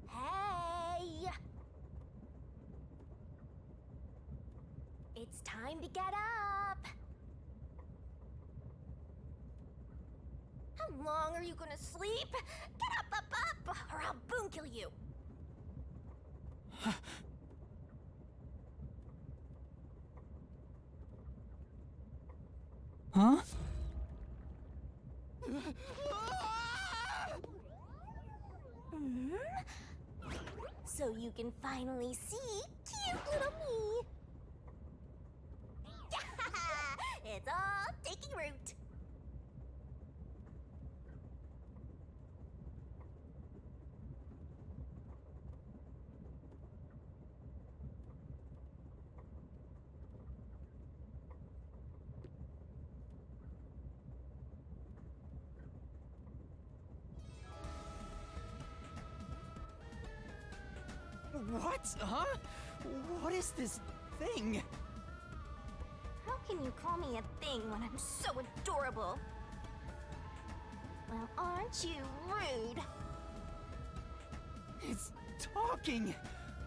Hey! It's time to get up! How long are you gonna sleep? Get up, up, up, or I'll boom kill you! Huh? So you can finally see cute little me! It's all taking root! What? Huh? What is this thing? How can you call me a thing when I'm so adorable? Well, aren't you rude? It's talking!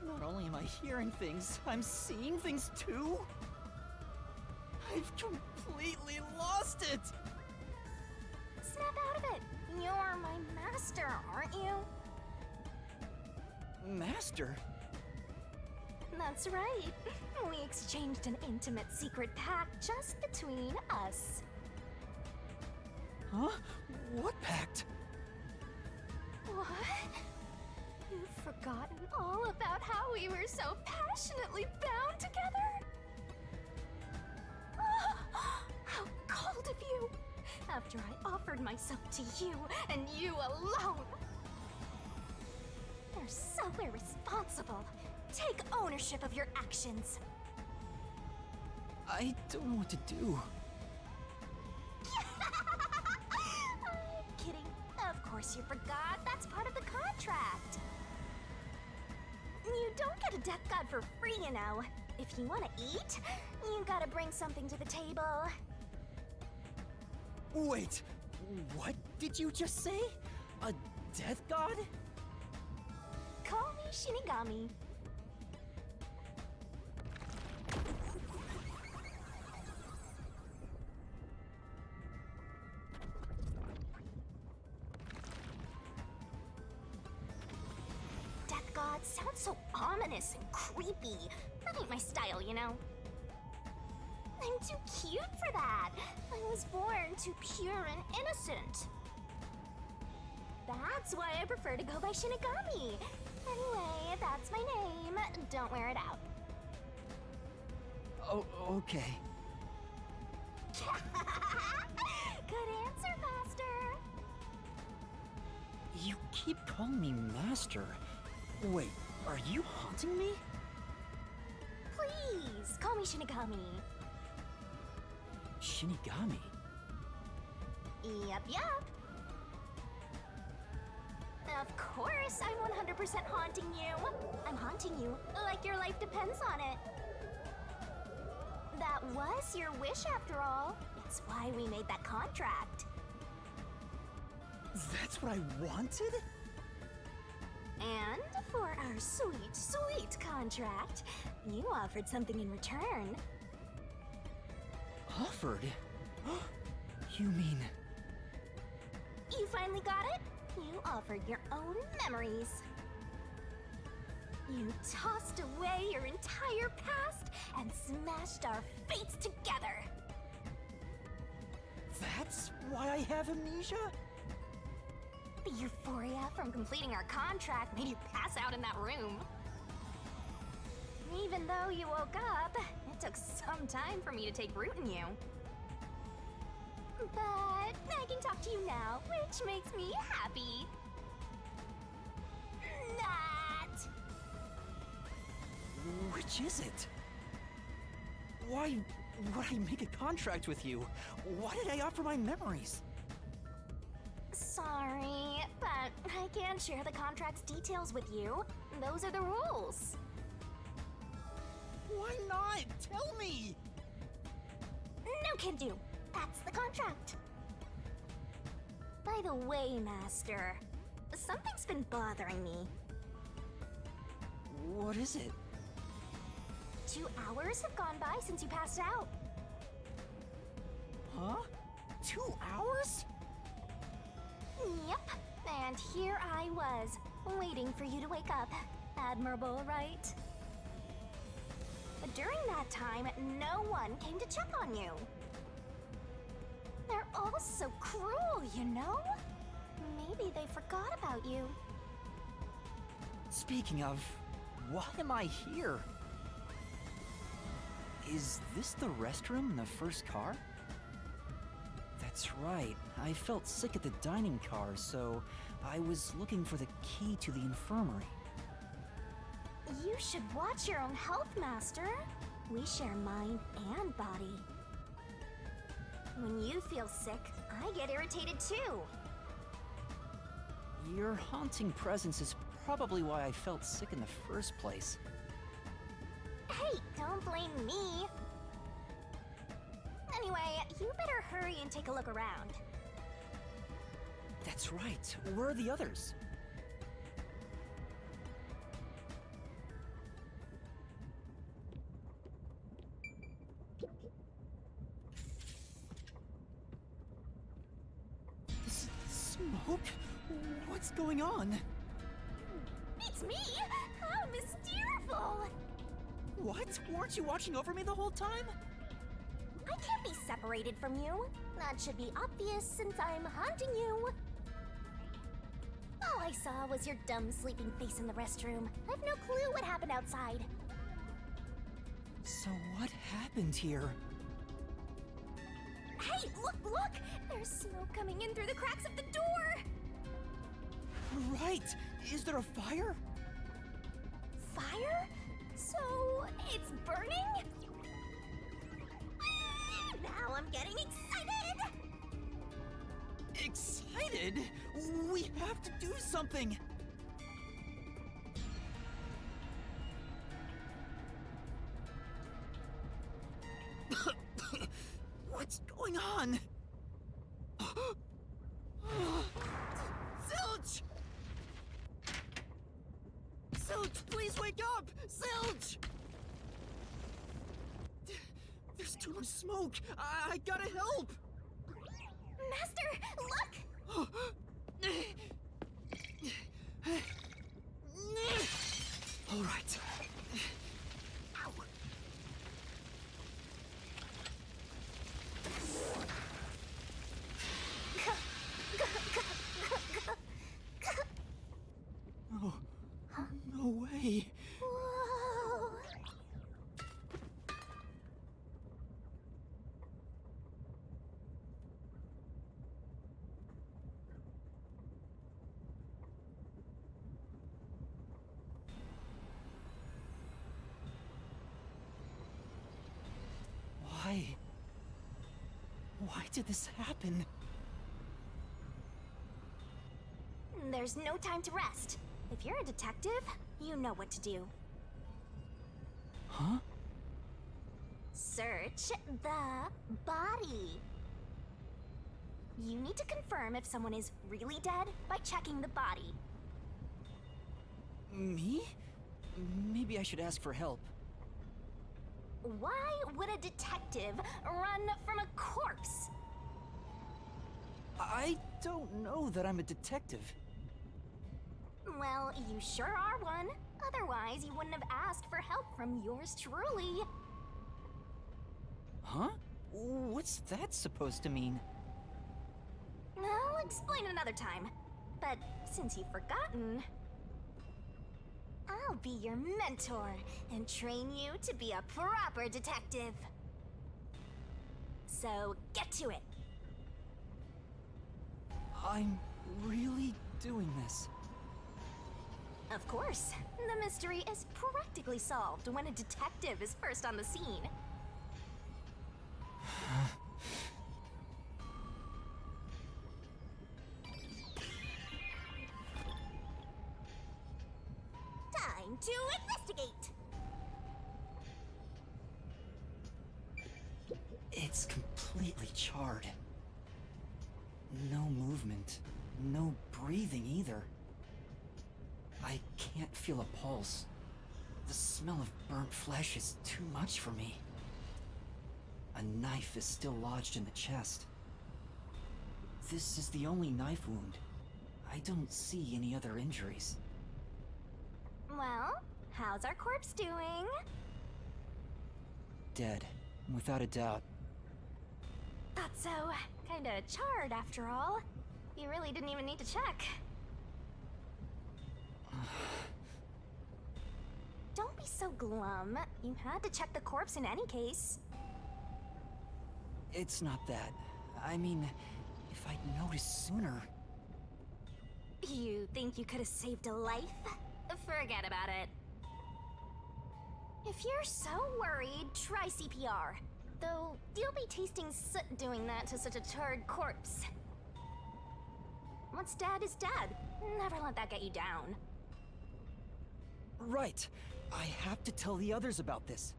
Not only am I hearing things, I'm seeing things too? I've completely lost it! Snap out of it! You're my master, aren't you? Master? That's right. We exchanged an intimate secret pact just between us. Huh? What pact? What? You've forgotten all about how we were so passionately bound together? How cold of you! After I offered myself to you, and you alone! You're so irresponsible. Take ownership of your actions. I don't know what to do. I'm kidding. Of course you forgot. That's part of the contract. You don't get a death god for free, you know. If you want to eat, you gotta bring something to the table. Wait, what did you just say? A death god? Call me Shinigami. Death god sounds so ominous and creepy. That ain't my style, you know. I'm too cute for that. I was born too pure and innocent. That's why I prefer to go by Shinigami. Anyway, that's my name. Don't wear it out. Oh, okay. Good answer, Master. You keep calling me Master. Wait, are you haunting me? Please, call me Shinigami. Shinigami? Yup. Of course, I'm 100% haunting you. I'm haunting you like your life depends on it. That was your wish after all. It's why we made that contract. That's what I wanted? And for our sweet, sweet contract, you offered something in return. Offered? You mean... You finally got it? You offered your own memories. You tossed away your entire past and smashed our fates together. That's why I have amnesia? The euphoria from completing our contract made you pass out in that room. Even though you woke up, it took some time for me to take root in you. But I can talk to you now, which makes me happy. Not! Which is it? Why would I make a contract with you? Why did I offer my memories? Sorry, but I can't share the contract's details with you. Those are the rules. Why not? Tell me! No can do. That's the contract. By the way, Master, something's been bothering me. What is it? 2 hours have gone by since you passed out. Huh? 2 hours? Yep, and here I was, waiting for you to wake up. Admirable, right? During that time, no one came to check on you. They're all so cruel, you know? Maybe they forgot about you. Speaking of, why am I here? Is this the restroom in the first car? That's right. I felt sick at the dining car, so I was looking for the key to the infirmary. You should watch your own health, Master. We share mind and body. When you feel sick, I get irritated too. Your haunting presence is probably why I felt sick in the first place. Hey, don't blame me. Anyway, you better hurry and take a look around. That's right. Where are the others? Smoke? What's going on? It's me! How mysteriful! What? Weren't you watching over me the whole time? I can't be separated from you. That should be obvious since I'm haunting you. All I saw was your dumb sleeping face in the restroom. I've no clue what happened outside. So what happened here? Hey, look! There's smoke coming in through the cracks of the door! Right! Is there a fire? Fire? So, it's burning? Now I'm getting excited! Excited? We have to do something! What's going on? Zilch! Zilch, please wake up! Zilch! There's too much smoke! I gotta help! Master, look! All right. Ow. Oh, no way. Whoa. Why? Why did this happen? There's no time to rest. If you're a detective, you know what to do. Huh? Search the body. You need to confirm if someone is really dead by checking the body. Me? Maybe I should ask for help. Why would a detective run from a corpse? I don't know that I'm a detective. Well, you sure are one. Otherwise, you wouldn't have asked for help from yours truly. Huh? What's that supposed to mean? I'll explain another time. But since you've forgotten, I'll be your mentor and train you to be a proper detective. So get to it. I'm really doing this. Of course, the mystery is practically solved when a detective is first on the scene. Time to investigate! It's completely charred. No movement. No breathing either. I can't feel a pulse. The smell of burnt flesh is too much for me. A knife is still lodged in the chest. This is the only knife wound. I don't see any other injuries. Well, how's our corpse doing? Dead, without a doubt. Thought so. Kinda charred after all. You really didn't even need to check. Don't be so glum. You had to check the corpse in any case. It's not that. I mean, if I'd noticed sooner... You think you could have saved a life? Forget about it. If you're so worried, try CPR. Though, you'll be tasting soot doing that to such a charred corpse. What's dead is dead. Never let that get you down. Right. I have to tell the others about this.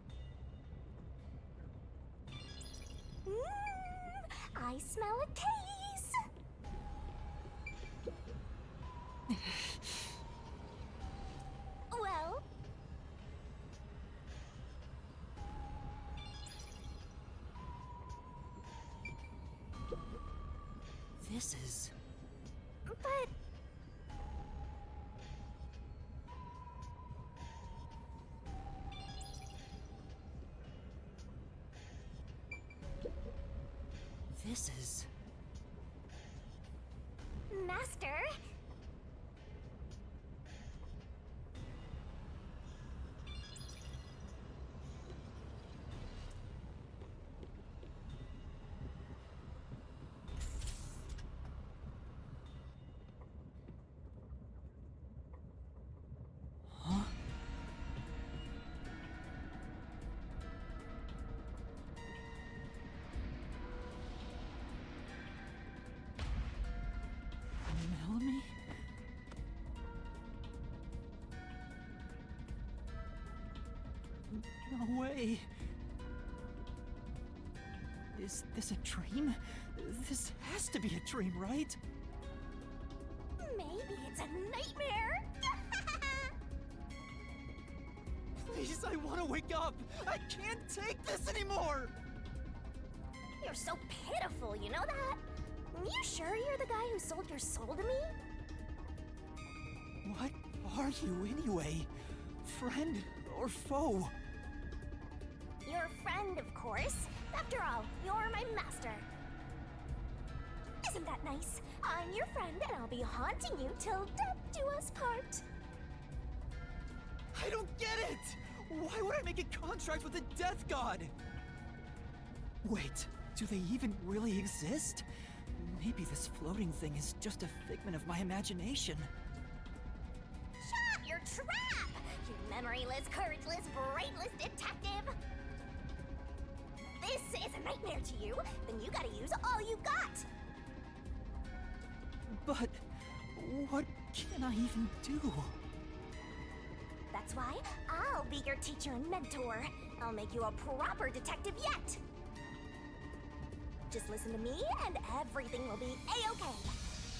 I smell a case! Well, This is... but This is... Master, Huh? Melanie? No way. Is this a dream? This has to be a dream, right? maybe it's a nightmare. Please, I want to wake up! I can't take this anymore! You're so pitiful, you know that? You sure you're the guy who sold your soul to me? What are you anyway? Friend or foe? You're a friend, of course. After all, you're my master. Isn't that nice? I'm your friend, and I'll be haunting you till death do us part. I don't get it! Why would I make a contract with the Death God? Wait, do they even really exist? Maybe this floating thing is just a figment of my imagination. Shut up your trap! You memoryless, courageless, brainless detective! This is a nightmare to you, then you gotta use all you got! But what can I even do? That's why I'll be your teacher and mentor. I'll make you a proper detective yet! Just listen to me and everything will be A-okay.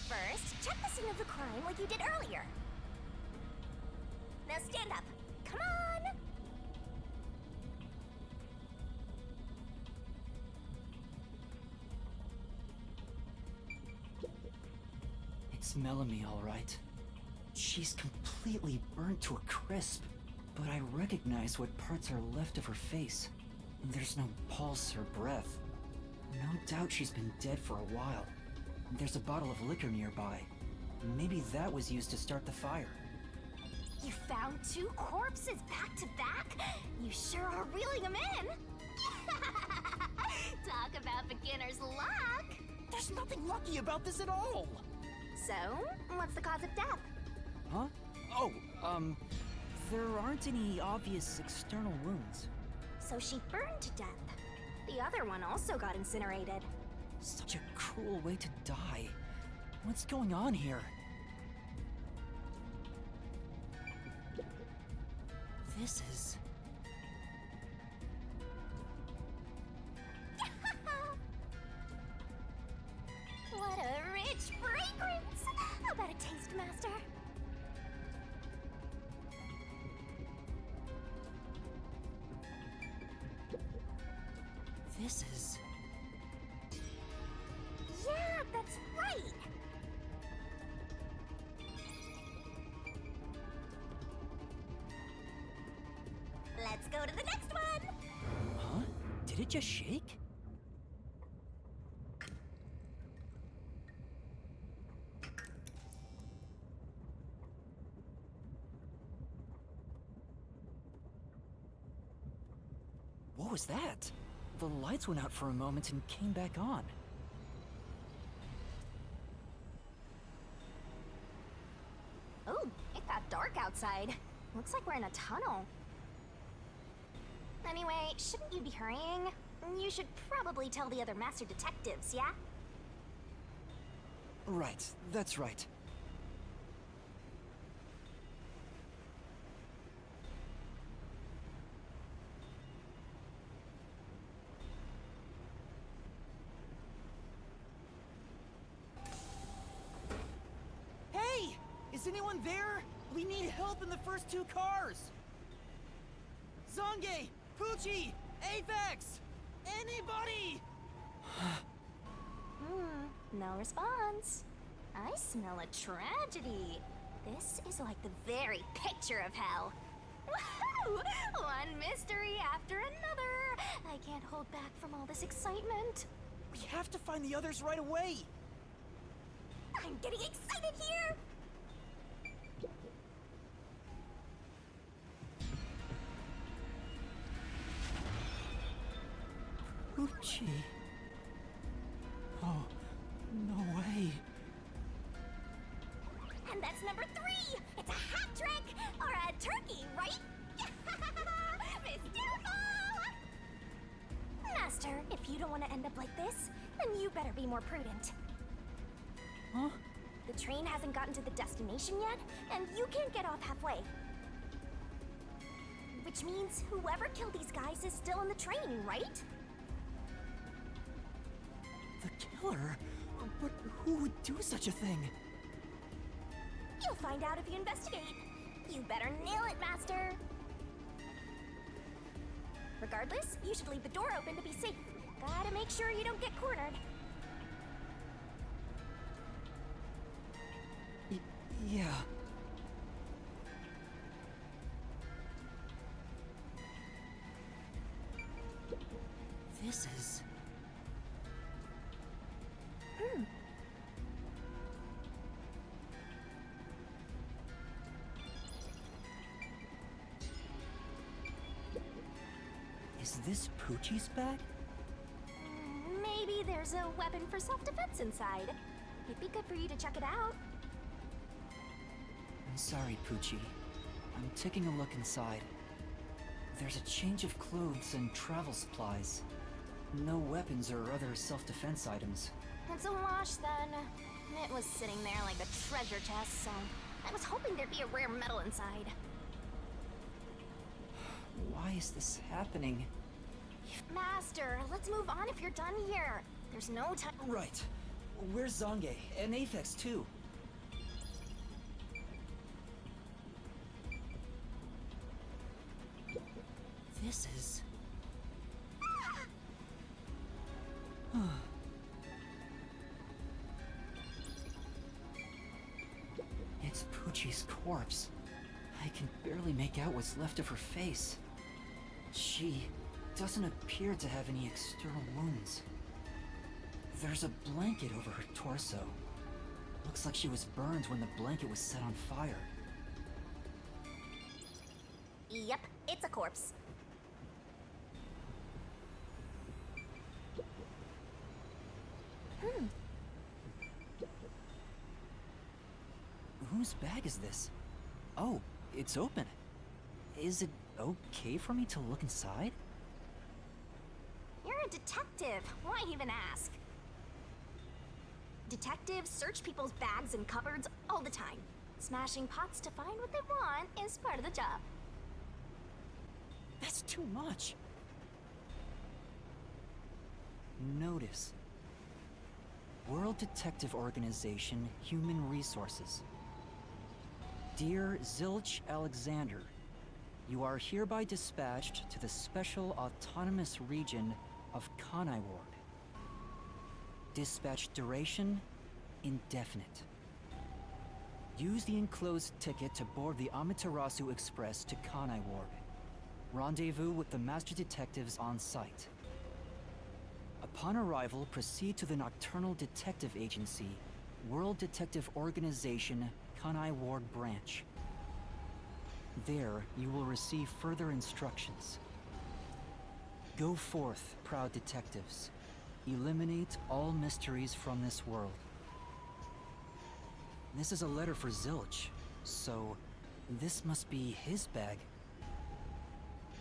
First, check the scene of the crime like you did earlier. Now stand up. Come on! It's Melanie, all right. She's completely burnt to a crisp, but I recognize what parts are left of her face. There's no pulse or breath. No doubt she's been dead for a while. There's a bottle of liquor nearby. Maybe that was used to start the fire. You found 2 corpses back to back? You sure are reeling them in! Talk about beginner's luck! There's nothing lucky about this at all! So, what's the cause of death? Huh? Oh, there aren't any obvious external wounds. So she burned to death. The other one also got incinerated. Such a cruel way to die. What's going on here? This is... What a rich fragrance! How about a taste, Master? This is... Yeah, that's right! Let's go to the next one! Huh? Did it just shake? What was that? The lights went out for a moment and came back on. Oh, it got dark outside. Looks like we're in a tunnel. Anyway, shouldn't you be hurrying? You should probably tell the other master detectives, yeah? Right, that's right. Hey! Is anyone there? We need help in the first two cars! Zange! Poochie! Apex! Anybody! No response. I smell a tragedy. This is like the very picture of hell. Woohoo! One mystery after another. I can't hold back from all this excitement. We have to find the others right away! I'm getting excited here! Poochie. Oh, no way. And that's number 3! It's a hat trick! Or a turkey, right? Mystical! Master, if you don't want to end up like this, then you better be more prudent. Huh? The train hasn't gotten to the destination yet, and you can't get off halfway. Which means whoever killed these guys is still in the train, right? The killer? But who would do such a thing? You'll find out if you investigate. You better nail it, Master. Regardless, you should leave the door open to be safe. Gotta make sure you don't get cornered. Yeah. This is... Is this Poochie's bag? Maybe there's a weapon for self-defense inside. It'd be good for you to check it out. I'm sorry, Poochie. I'm taking a look inside. There's a change of clothes and travel supplies. No weapons or other self-defense items. It's a wash, then. It was sitting there like a treasure chest, so I was hoping there'd be a rare metal inside. Why is this happening? Master, let's move on if you're done here. There's no time. Right. Where's Zange? And Aphex, too. This is... It's Poochie's corpse. I can barely make out what's left of her face. She doesn't appear to have any external wounds. There's a blanket over her torso. Looks like she was burned when the blanket was set on fire. Yep, it's a corpse. Whose bag is this? Oh, it's open. Is it okay for me to look inside? You're a detective. Why even ask? Detectives search people's bags and cupboards all the time. Smashing pots to find what they want is part of the job. That's too much. Notice. World Detective Organization, Human Resources. Dear Zilch Alexander, you are hereby dispatched to the Special Autonomous Region of Kanai Ward. Dispatch duration, indefinite. Use the enclosed ticket to board the Amaterasu Express to Kanai Ward. Rendezvous with the Master Detectives on site. Upon arrival, proceed to the Nocturnal Detective Agency, World Detective Organization, Kanai Ward Branch. There, you will receive further instructions. Go forth, proud detectives. Eliminate all mysteries from this world. This is a letter for Zilch, so this must be his bag.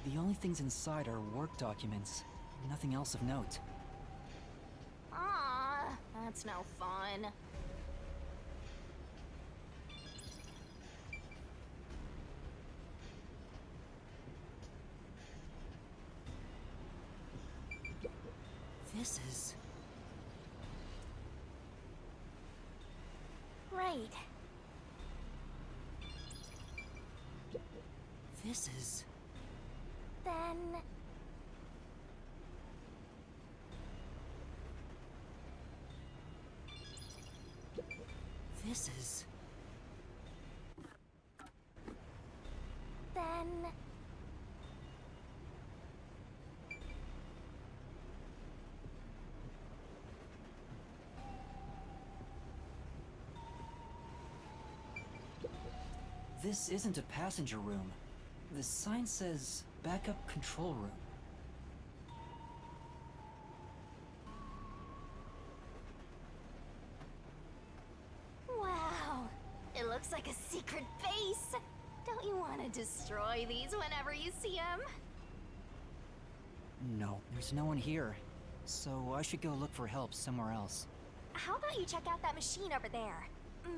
The only things inside are work documents, nothing else of note. Ah, that's no fun. This is... Right. This is... Then... This is... Then... This isn't a passenger room. The sign says backup control room. Wow! It looks like a secret base! Don't you want to destroy these whenever you see them? No, there's no one here. So I should go look for help somewhere else. How about you check out that machine over there?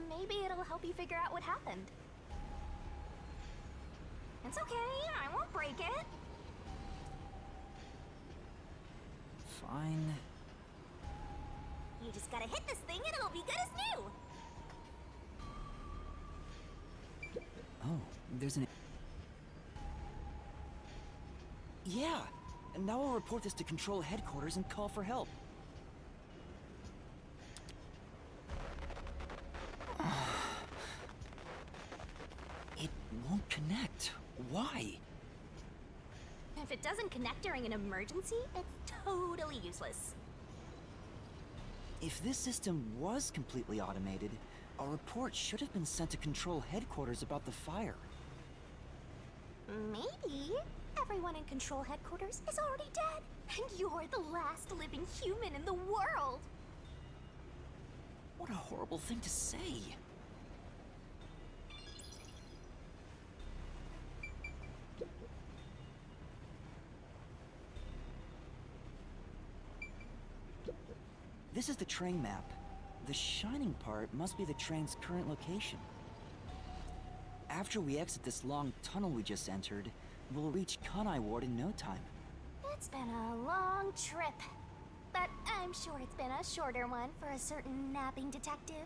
Maybe it'll help you figure out what happened. It's okay, I won't break it. Fine. You just gotta hit this thing and it'll be good as new! Oh, there's an... Yeah! And now I'll report this to Control Headquarters and call for help. It won't connect. Why? If it doesn't connect during an emergency, it's totally useless. If this system was completely automated, a report should have been sent to Control Headquarters about the fire. Maybe everyone in Control Headquarters is already dead, and you're the last living human in the world! What a horrible thing to say. This is the train map. The shining part must be the train's current location. After we exit this long tunnel we just entered, we'll reach Kanai Ward in no time. It's been a long trip, but I'm sure it's been a shorter one for a certain napping detective.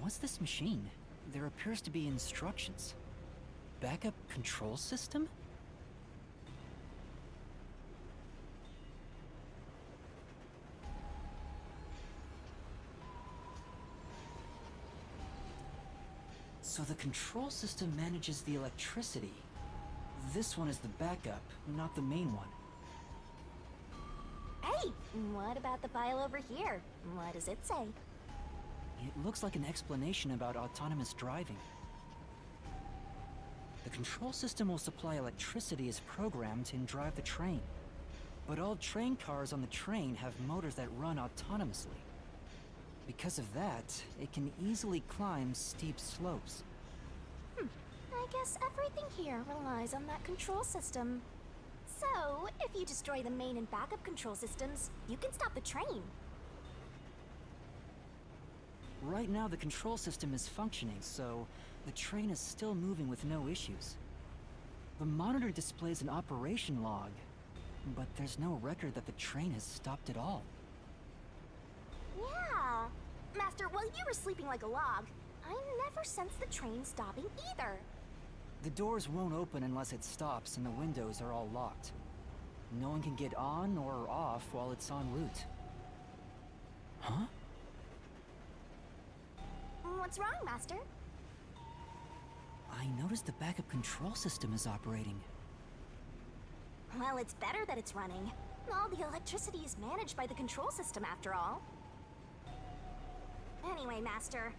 What's this machine? There appears to be instructions. Backup control system? So the control system manages the electricity. This one is the backup, not the main one. Hey, what about the file over here? What does it say? It looks like an explanation about autonomous driving. The control system will supply electricity as programmed and drive the train. But all train cars on the train have motors that run autonomously. Because of that, it can easily climb steep slopes. I guess everything here relies on that control system. So, if you destroy the main and backup control systems, you can stop the train. Right now, the control system is functioning, so the train is still moving with no issues. The monitor displays an operation log, but there's no record that the train has stopped at all. Yeah. Master, while you were sleeping like a log, I never sensed the train stopping either. The doors won't open unless it stops, and the windows are all locked. No one can get on or off while it's en route. Huh? What's wrong, Master? I noticed the backup control system is operating. Well, it's better that it's running. All the electricity is managed by the control system, after all. Anyway, Master,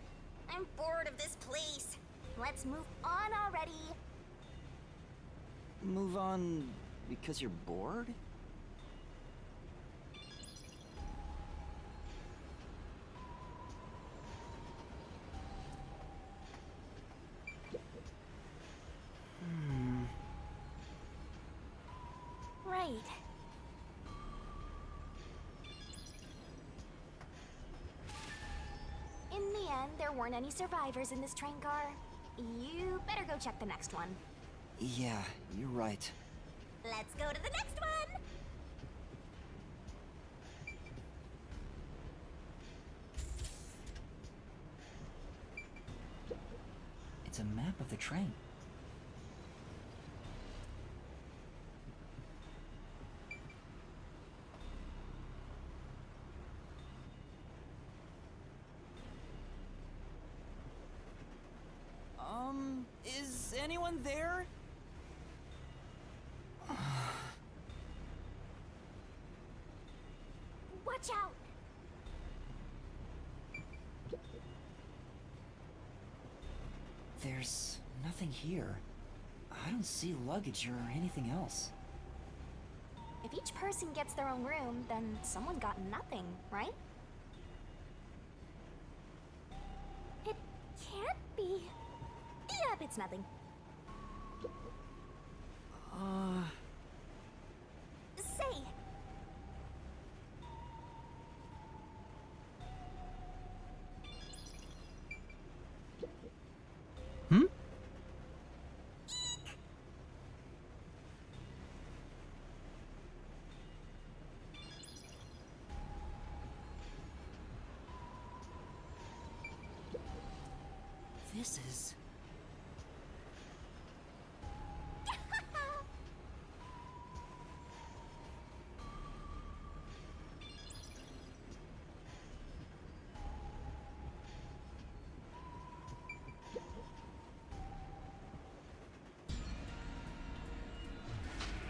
I'm bored of this place. Let's move on already. Move on because you're bored? Right. In the end, there weren't any survivors in this train car. You better go check the next one. Yeah, you're right. Let's go to the next one! a map of the train. Is anyone there? Watch out! There's nothing here. I don't see luggage or anything else. If each person gets their own room, then someone got nothing, right? It can't be. Yep, it's nothing. Say. Hmm? This is...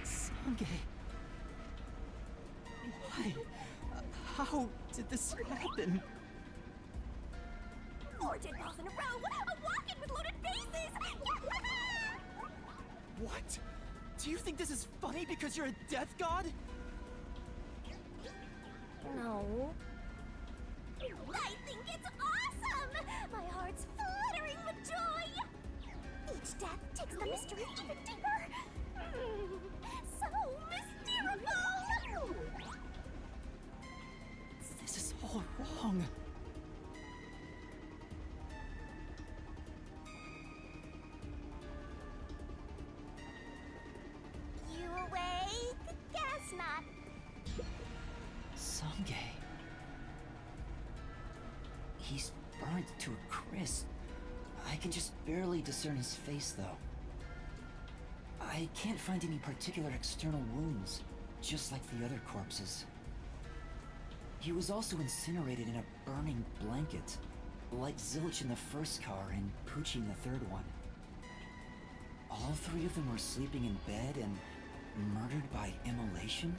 Sange. Why? How did this happen? 4 dead balls in a row! A walk-in with loaded faces! What? Do you think this is funny because you're a death god? No. I think it's awesome! My heart's fluttering with joy! Each death takes the mystery even deeper. So mysteriful! This is all wrong. You awake? Guess not. Sange. He's burnt to a crisp. I can just barely discern his face, though. I can't find any particular external wounds, just like the other corpses. He was also incinerated in a burning blanket, like Zilch in the first car and Poochie in the third one. All 3 of them were sleeping in bed and murdered by immolation?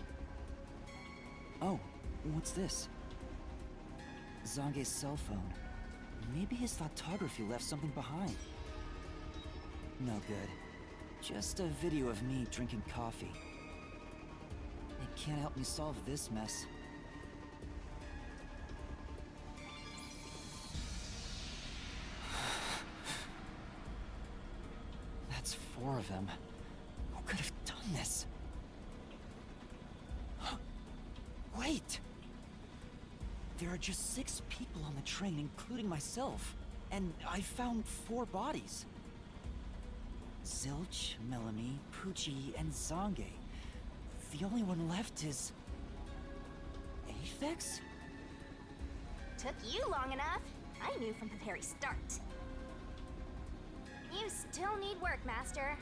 Oh, what's this? Zange's cell phone. Maybe his photography left something behind. No good. Just a video of me drinking coffee. It can't help me solve this mess. That's 4 of them. Who could have done this? Wait! There are just 6 people on the train, including myself. And I found 4 bodies. Zilch, Melanie, Poochie, and Zange. The only one left is... Aphex? Took you long enough. I knew from the very start. You still need work, Master.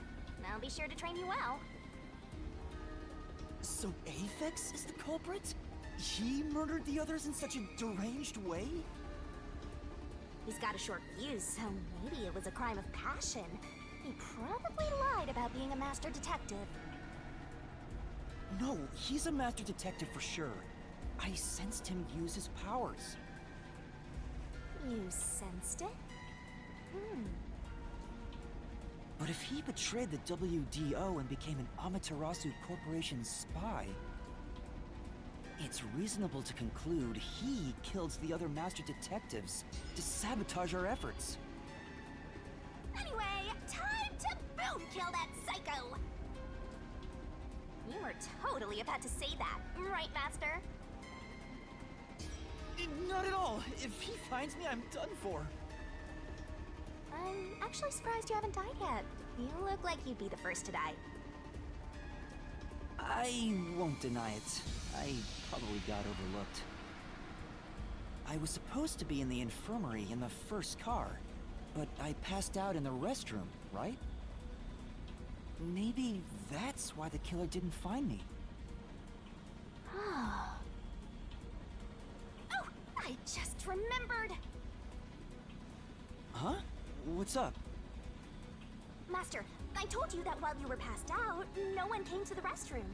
I'll be sure to train you well. So Aphex is the culprit? He murdered the others in such a deranged way? He's got a short fuse, so maybe it was a crime of passion. He probably lied about being a master detective. No, he's a master detective for sure. I sensed him use his powers. You sensed it? But if he betrayed the WDO and became an Amaterasu Corporation spy, it's reasonable to conclude he killed the other master detectives to sabotage our efforts. Anyway, time to boom kill that psycho! You were totally about to say that, right, Master? Not at all. If he finds me, I'm done for. I'm actually surprised you haven't died yet. You look like you'd be the first to die. I won't deny it. I probably got overlooked. I was supposed to be in the infirmary in the first car, but I passed out in the restroom, right? Maybe that's why the killer didn't find me. Oh, I just remembered! Huh? What's up? Master, I told you that while you were passed out, no one came to the restroom.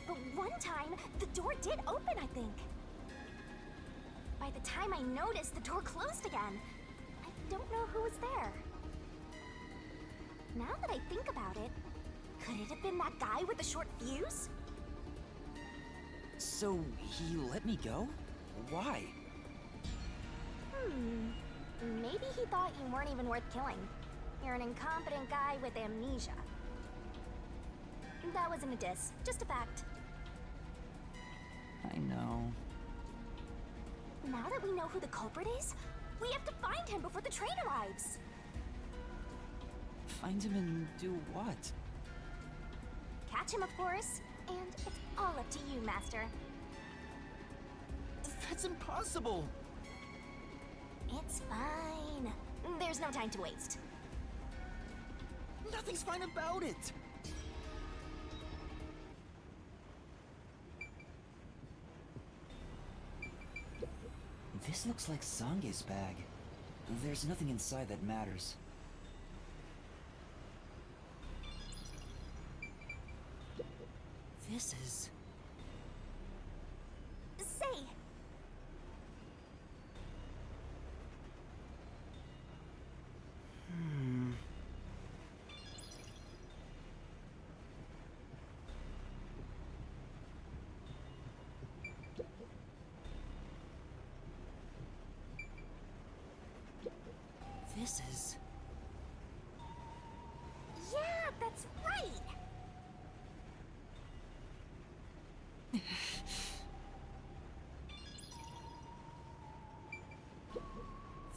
But one time, the door did open, I think. By the time I noticed, the door closed again. I don't know who was there. Now that I think about it, could it have been that guy with the short fuse? So, he let me go? Why? Maybe he thought you weren't even worth killing. You're an incompetent guy with amnesia. That wasn't a diss, just a fact. I know. Now that we know who the culprit is, we have to find him before the train arrives. Find him and do what? Catch him, of course. And it's all up to you, Master. That's impossible! It's fine. There's no time to waste. Nothing's fine about it! This looks like Sange's bag. There's nothing inside that matters. This is... Say! This is... Yeah, that's right!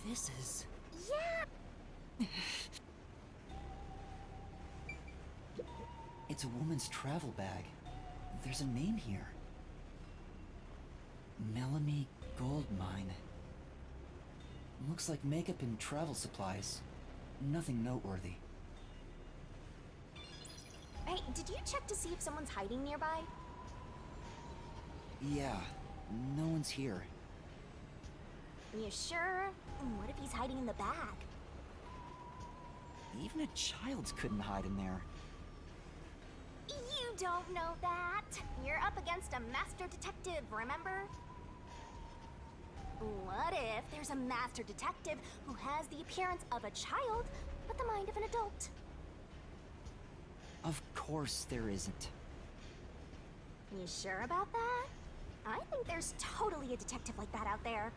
This is... Yeah! It's a woman's travel bag. There's a name here. Melanie Goldmine. Looks like makeup and travel supplies. Nothing noteworthy. Hey, did you check to see if someone's hiding nearby? Yeah, no one's here. You sure? What if he's hiding in the bag? Even a child couldn't hide in there. You don't know that. You're up against a master detective, remember? What if there's a master detective who has the appearance of a child, but the mind of an adult? Of course there isn't. You sure about that? I think there's totally a detective like that out there.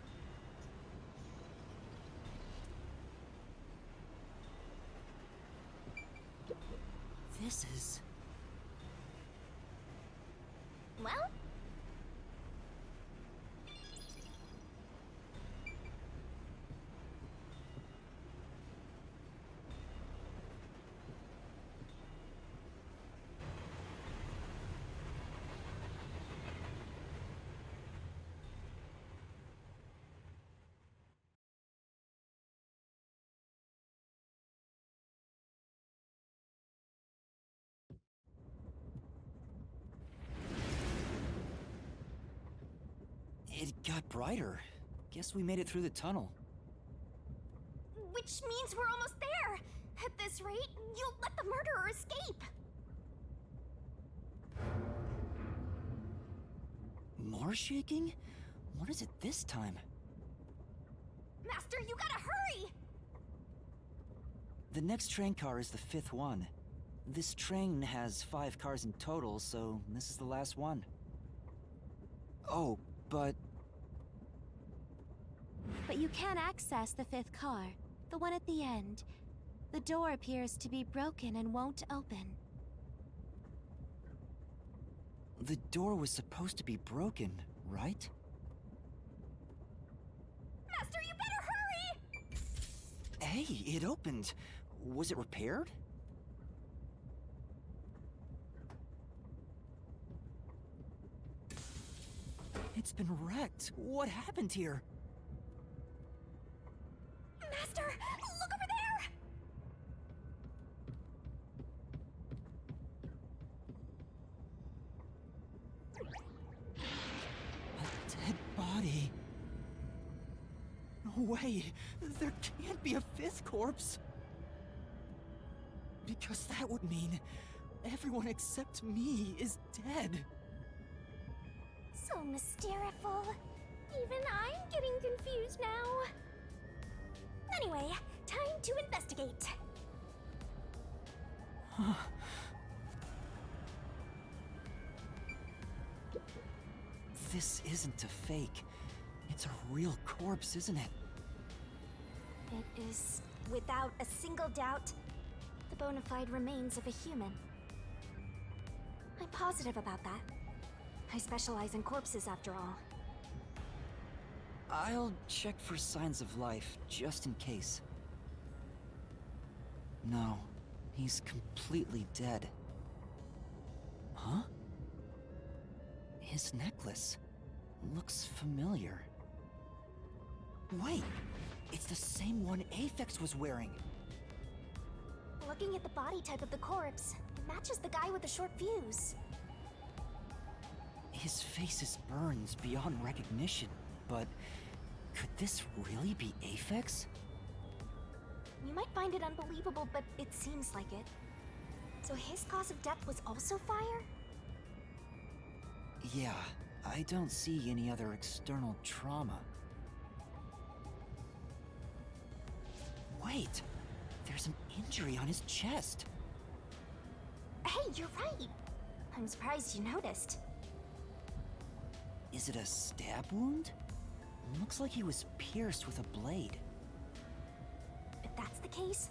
This is... Well? It got brighter. Guess we made it through the tunnel. Which means we're almost there! At this rate, you'll let the murderer escape! More shaking? What is it this time? Master, you gotta hurry! The next train car is the 5th one. This train has 5 cars in total, so this is the last one. Oh, but... But you can access the 5th car, the one at the end. The door appears to be broken and won't open. The door was supposed to be broken, right? Master, you better hurry! Hey, it opened. Was it repaired? It's been wrecked. What happened here? Master! Look over there! A dead body. No way! There can't be a fifth corpse! Because that would mean everyone except me is dead. So mysterious. Even I'm getting confused now. Anyway, time to investigate. This isn't a fake. It's a real corpse, isn't it? It is, without a single doubt, the bona fide remains of a human. I'm positive about that. I specialize in corpses, after all. I'll check for signs of life, just in case. No, he's completely dead. Huh? His necklace looks familiar. Wait, it's the same one Aphex was wearing. Looking at the body type of the corpse, it matches the guy with the short fuse. His face is burned beyond recognition, but could this really be Aphex? You might find it unbelievable, but it seems like it. So his cause of death was also fire? Yeah, I don't see any other external trauma. Wait, there's an injury on his chest. Hey, you're right. I'm surprised you noticed. Is it a stab wound? Looks like he was pierced with a blade. If that's the case,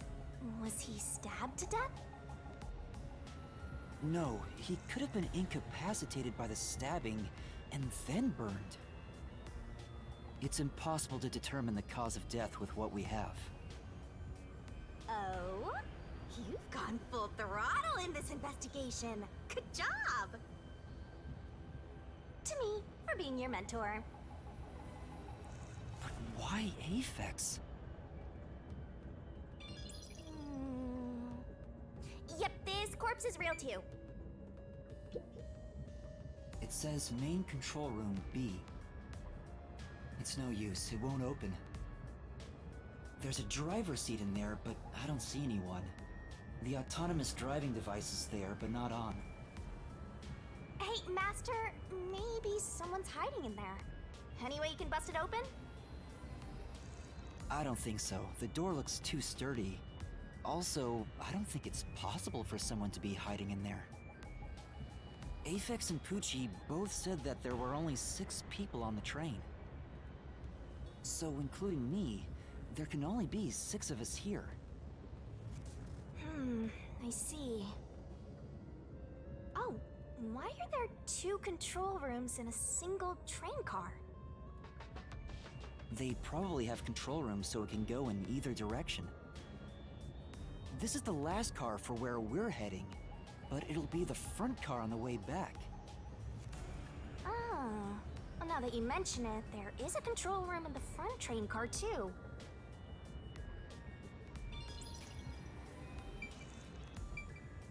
was he stabbed to death? No, he could have been incapacitated by the stabbing and then burned. It's impossible to determine the cause of death with what we have. Oh? You've gone full throttle in this investigation. Good job! To me, for being your mentor. But why Aphex? Yep, this corpse is real too. It says main control room B. It's no use, it won't open. There's a driver's seat in there, but I don't see anyone. The autonomous driving device is there, but not on. Hey, Master, maybe someone's hiding in there. Any way you can bust it open? I don't think so. The door looks too sturdy. Also, I don't think it's possible for someone to be hiding in there. Aphex and Pucci both said that there were only 6 people on the train. So, including me, there can only be 6 of us here. I see. Oh, why are there 2 control rooms in a single train car? They probably have control rooms so it can go in either direction. This is the last car for where we're heading, but it'll be the front car on the way back. Oh, well, now that you mention it, there is a control room in the front train car too.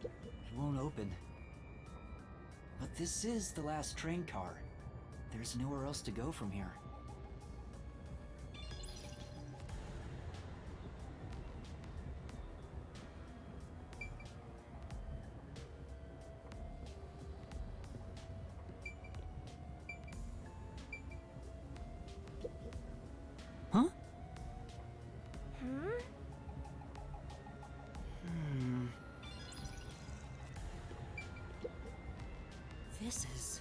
It won't open. But this is the last train car. There's nowhere else to go from here. Huh? This is...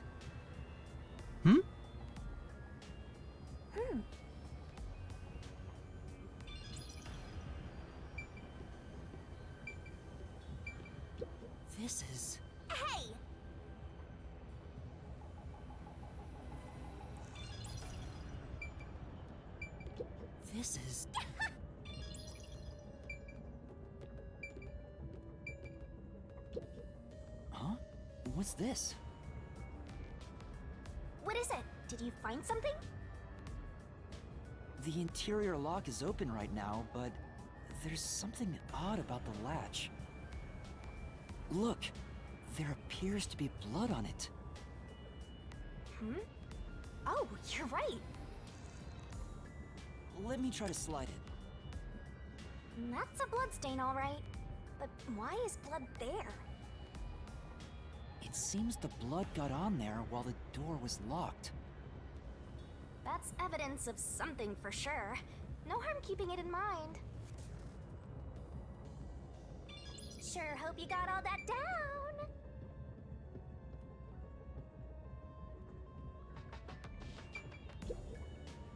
This is... Hey! This is... Huh? What's this? What is it? Did you find something? The interior lock is open right now, but there's something odd about the latch. Look, there appears to be blood on it. Oh, you're right. Let me try to slide it. That's a bloodstain, all right. But why is blood there? It seems the blood got on there while the door was locked. That's evidence of something for sure. No harm keeping it in mind. Sure hope you got all that down.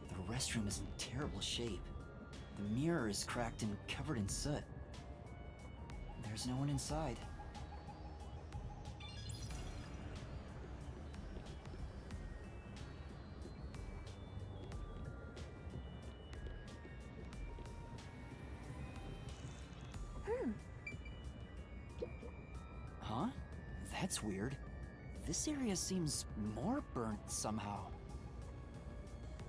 The restroom is in terrible shape. The mirror is cracked and covered in soot. There's no one inside. Huh? That's weird. This area seems more burnt somehow.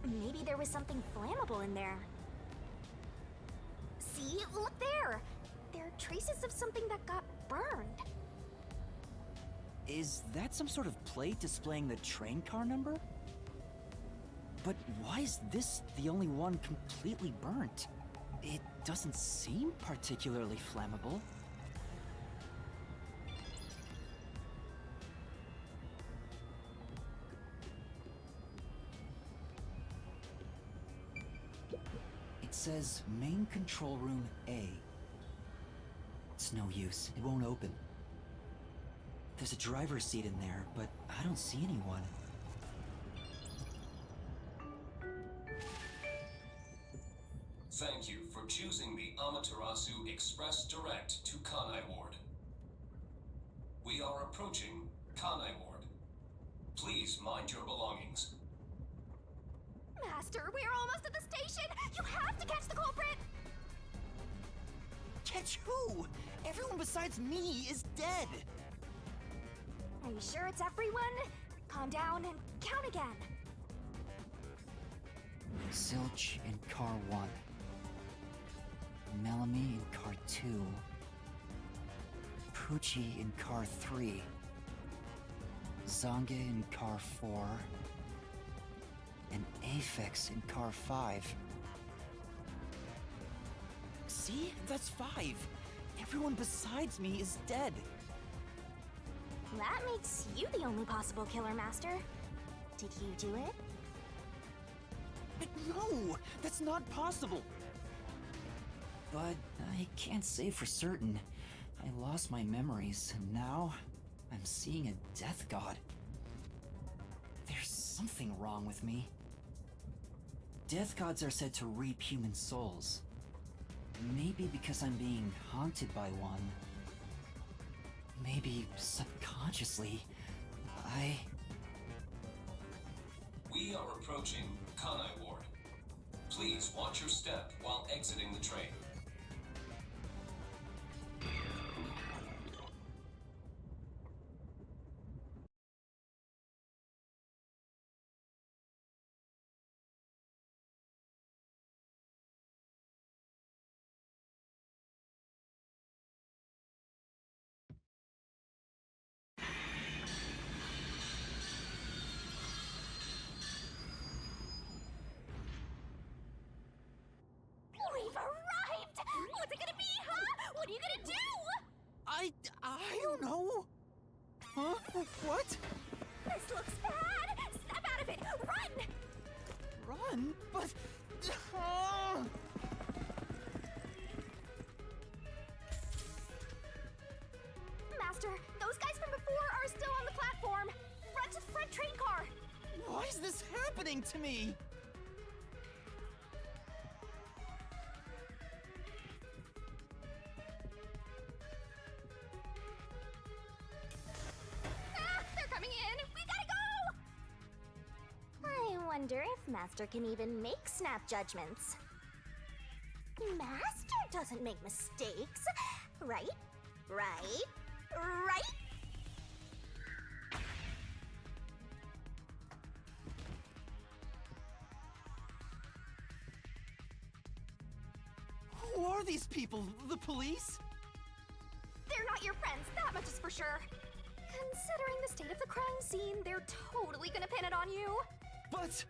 Maybe there was something flammable in there. See? Look there! There are traces of something that got burned. Is that some sort of plate displaying the train car number? But why is this the only one completely burnt? It doesn't seem particularly flammable. It says main control room A. It's no use. It won't open. There's a driver's seat in there, but I don't see anyone. Thank you for choosing the Amaterasu Express Direct to Kanai Ward. We are approaching Kanai Ward. Please mind your belongings. Master, we're almost at the station! You have to catch the culprit! Catch who? Everyone besides me is dead! Are you sure it's everyone? Calm down and count again. Zilch in car 1. Melanie in car 2. Poochie in car 3. Zange in car 4. And Aphex in car 5. See? That's 5. Everyone besides me is dead. That makes you the only possible killer, Master. Did you do it? But no! That's not possible! But I can't say for certain. I lost my memories, and now I'm seeing a death god. There's something wrong with me. Death gods are said to reap human souls. Maybe because I'm being haunted by one. Maybe subconsciously, We are approaching Kanai Ward. Please watch your step while exiting the train. We've arrived! What's it gonna be, huh? What are you gonna do? I don't know. Huh? What? This looks bad! Snap out of it! Run! Run? But... Master, those guys from before are still on the platform. Run to the front train car. Why is this happening to me? Ah, they're coming in. We gotta go! I wonder if Master can even make snap judgments. Master doesn't make mistakes. Right? Right? Right? are these people? The police? They're not your friends, that much is for sure. Considering the state of the crime scene, they're totally gonna pin it on you. But...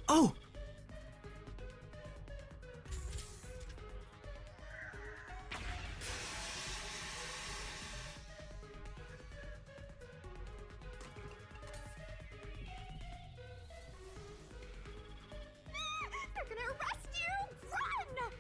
Oh! They're gonna arrest you! Run!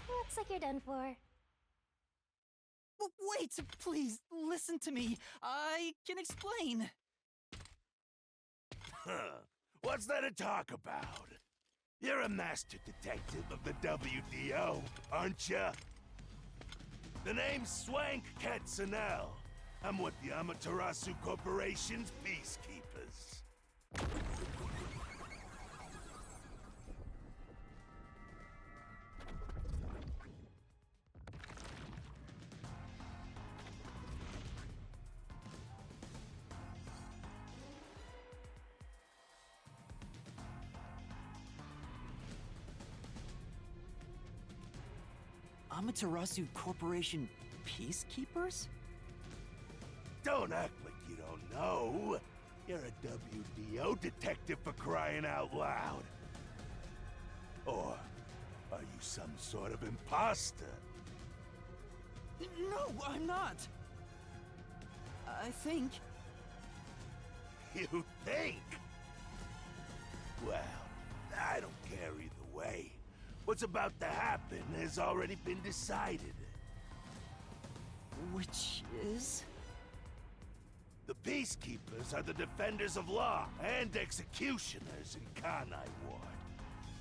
Looks like you're done for. Wait, please, listen to me. I can explain. Huh. What's there to talk about? You're a master detective of the WDO, aren't ya? The name's Swank Katsunel. I'm with the Amaterasu Corporation's peacekeepers. Amaterasu Corporation peacekeepers? Don't act like you don't know. You're a WDO detective for crying out loud. Or are you some sort of imposter? No, I'm not. I think... You think? Well, I don't care either way. What's about to happen has already been decided. Which is? The peacekeepers are the defenders of law and executioners in Kanai Ward.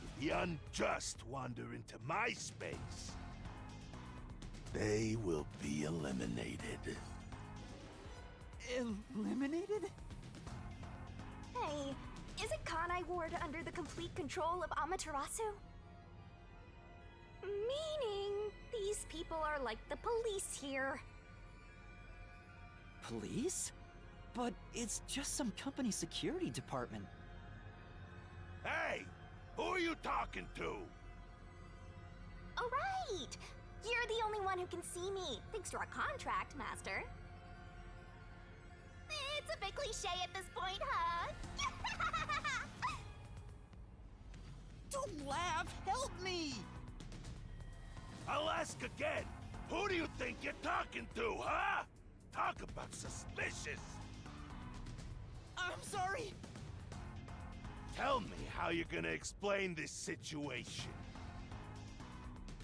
If the unjust wander into my space, they will be eliminated. Eliminated? Hey, isn't Kanai Ward under the complete control of Amaterasu? Meaning, these people are like the police here. Police? But it's just some company security department. Hey! Who are you talking to? Oh, right! You're the only one who can see me, thanks to our contract, Master. It's a bit cliche at this point, huh? Don't laugh! Help me! I'll ask again. Who do you think you're talking to, huh? Talk about suspicious. I'm sorry! Tell me how you're gonna explain this situation.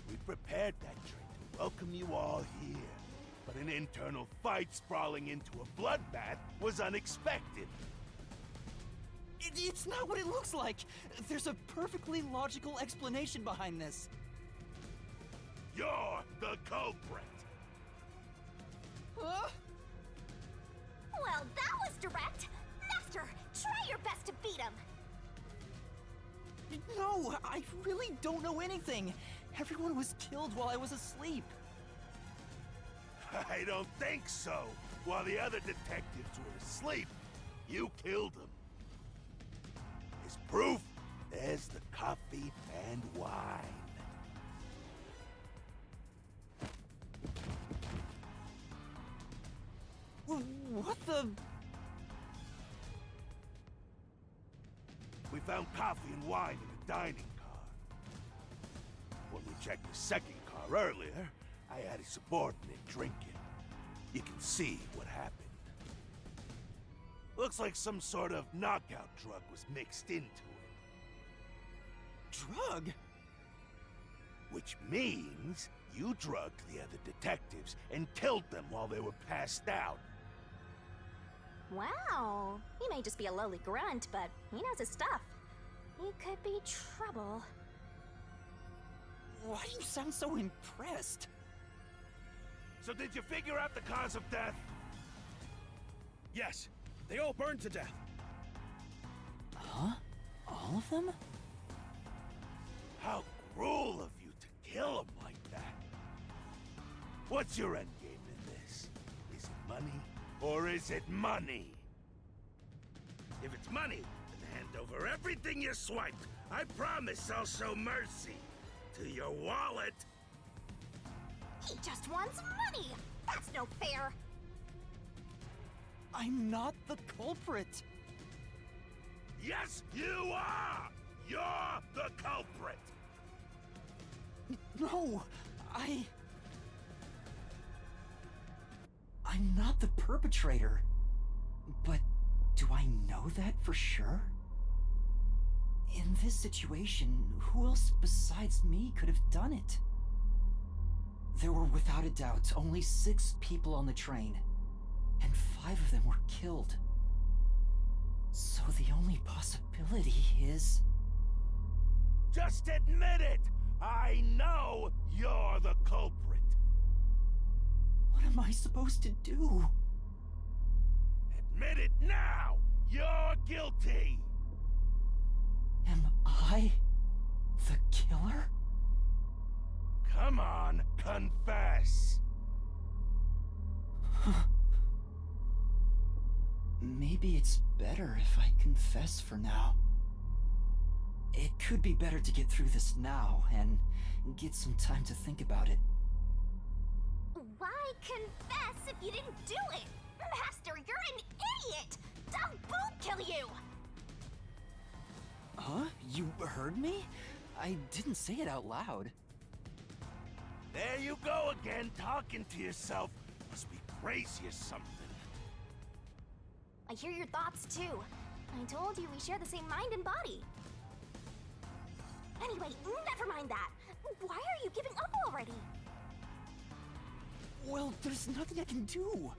We prepared that train to welcome you all here, but an internal fight sprawling into a bloodbath was unexpected. It's not what it looks like! There's a perfectly logical explanation behind this. You're the culprit! Huh? Well, that was direct! Master, try your best to beat him! No, I really don't know anything. Everyone was killed while I was asleep. I don't think so. While the other detectives were asleep, you killed them. As proof, there's the coffee and wine. What the... We found coffee and wine in a dining car. checked the second car earlier, I had a subordinate drinking. You can see what happened. Looks like some sort of knockout drug was mixed into it. Drug? Which means you drugged the other detectives and killed them while they were passed out. Wow. He may just be a lowly grunt, but he knows his stuff. He could be trouble. Why do you sound so impressed? So did you figure out the cause of death? Yes, they all burned to death. Huh? All of them? How cruel of you to kill them like that. What's your endgame in this? Is it money, or is it money? If it's money, then hand over everything you swiped. I promise I'll show mercy to your wallet. He just wants money! That's no fair! I'm not the culprit. Yes, you are! You're the culprit! No, I'm not the perpetrator. But do I know that for sure? In this situation, who else besides me could have done it? There were without a doubt only 6 people on the train, and 5 of them were killed. So the only possibility is... Just admit it! I know you're the culprit! What am I supposed to do? Admit it now! You're guilty! Am I the killer? Come on, confess! Maybe it's better if I confess for now. It could be better to get through this now and get some time to think about it. Why confess if you didn't do it? Master, you're an idiot! I'll boot kill you! Huh? You heard me? I didn't say it out loud. There you go again, talking to yourself. Must be crazy or something. I hear your thoughts too. I told you we share the same mind and body. Anyway, never mind that. Why are you giving up already? Well, there's nothing I can do.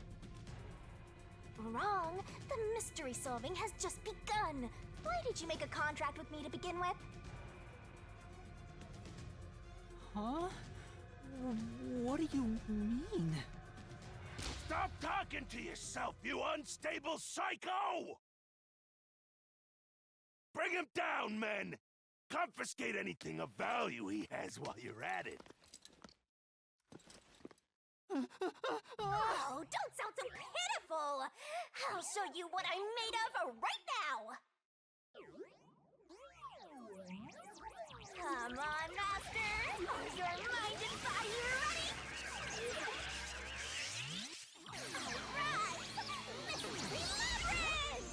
Wrong. The mystery solving has just begun. Why did you make a contract with me to begin with? Huh? What do you mean? Stop talking to yourself, you unstable psycho! Bring him down, men! Confiscate anything of value he has while you're at it. Oh, don't sound so pitiful! I'll show you what I'm made of right now! Come on, Master! Are your mind and body ready? Alright! Mystery Labyrinth!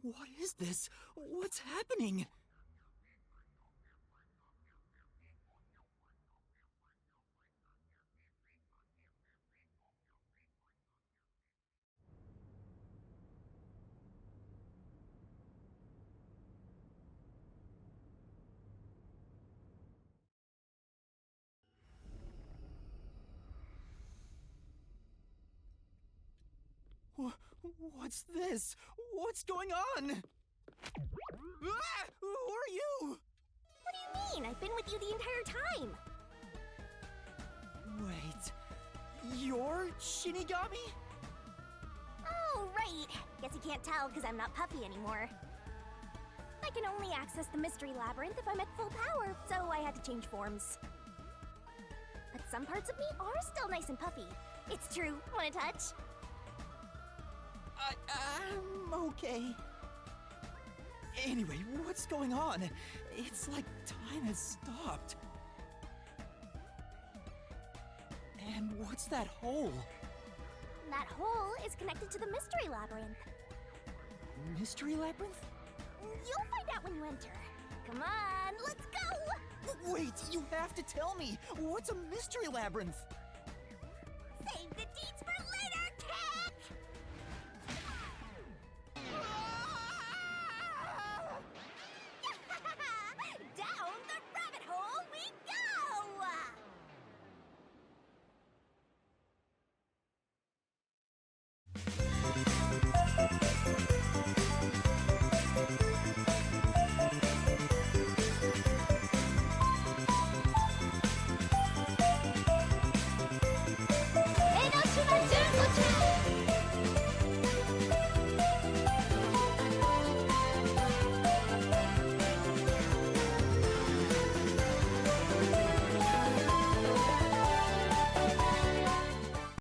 What is this? What's happening? What's this? What's going on? Ah! Who are you? What do you mean? I've been with you the entire time! Wait, you're Shinigami? Oh, right! Guess you can't tell because I'm not puffy anymore. I I can only access the Mystery Labyrinth if I'm at full power, so I had to change forms. But some parts of me are still nice and puffy. It's true. Want a touch? I'm okay. Anyway, what's going on? It's like time has stopped. And what's that hole? That hole is connected to the Mystery Labyrinth. Mystery Labyrinth? You'll find out when you enter. Come on, let's go! Wait, you have to tell me! What's a Mystery Labyrinth?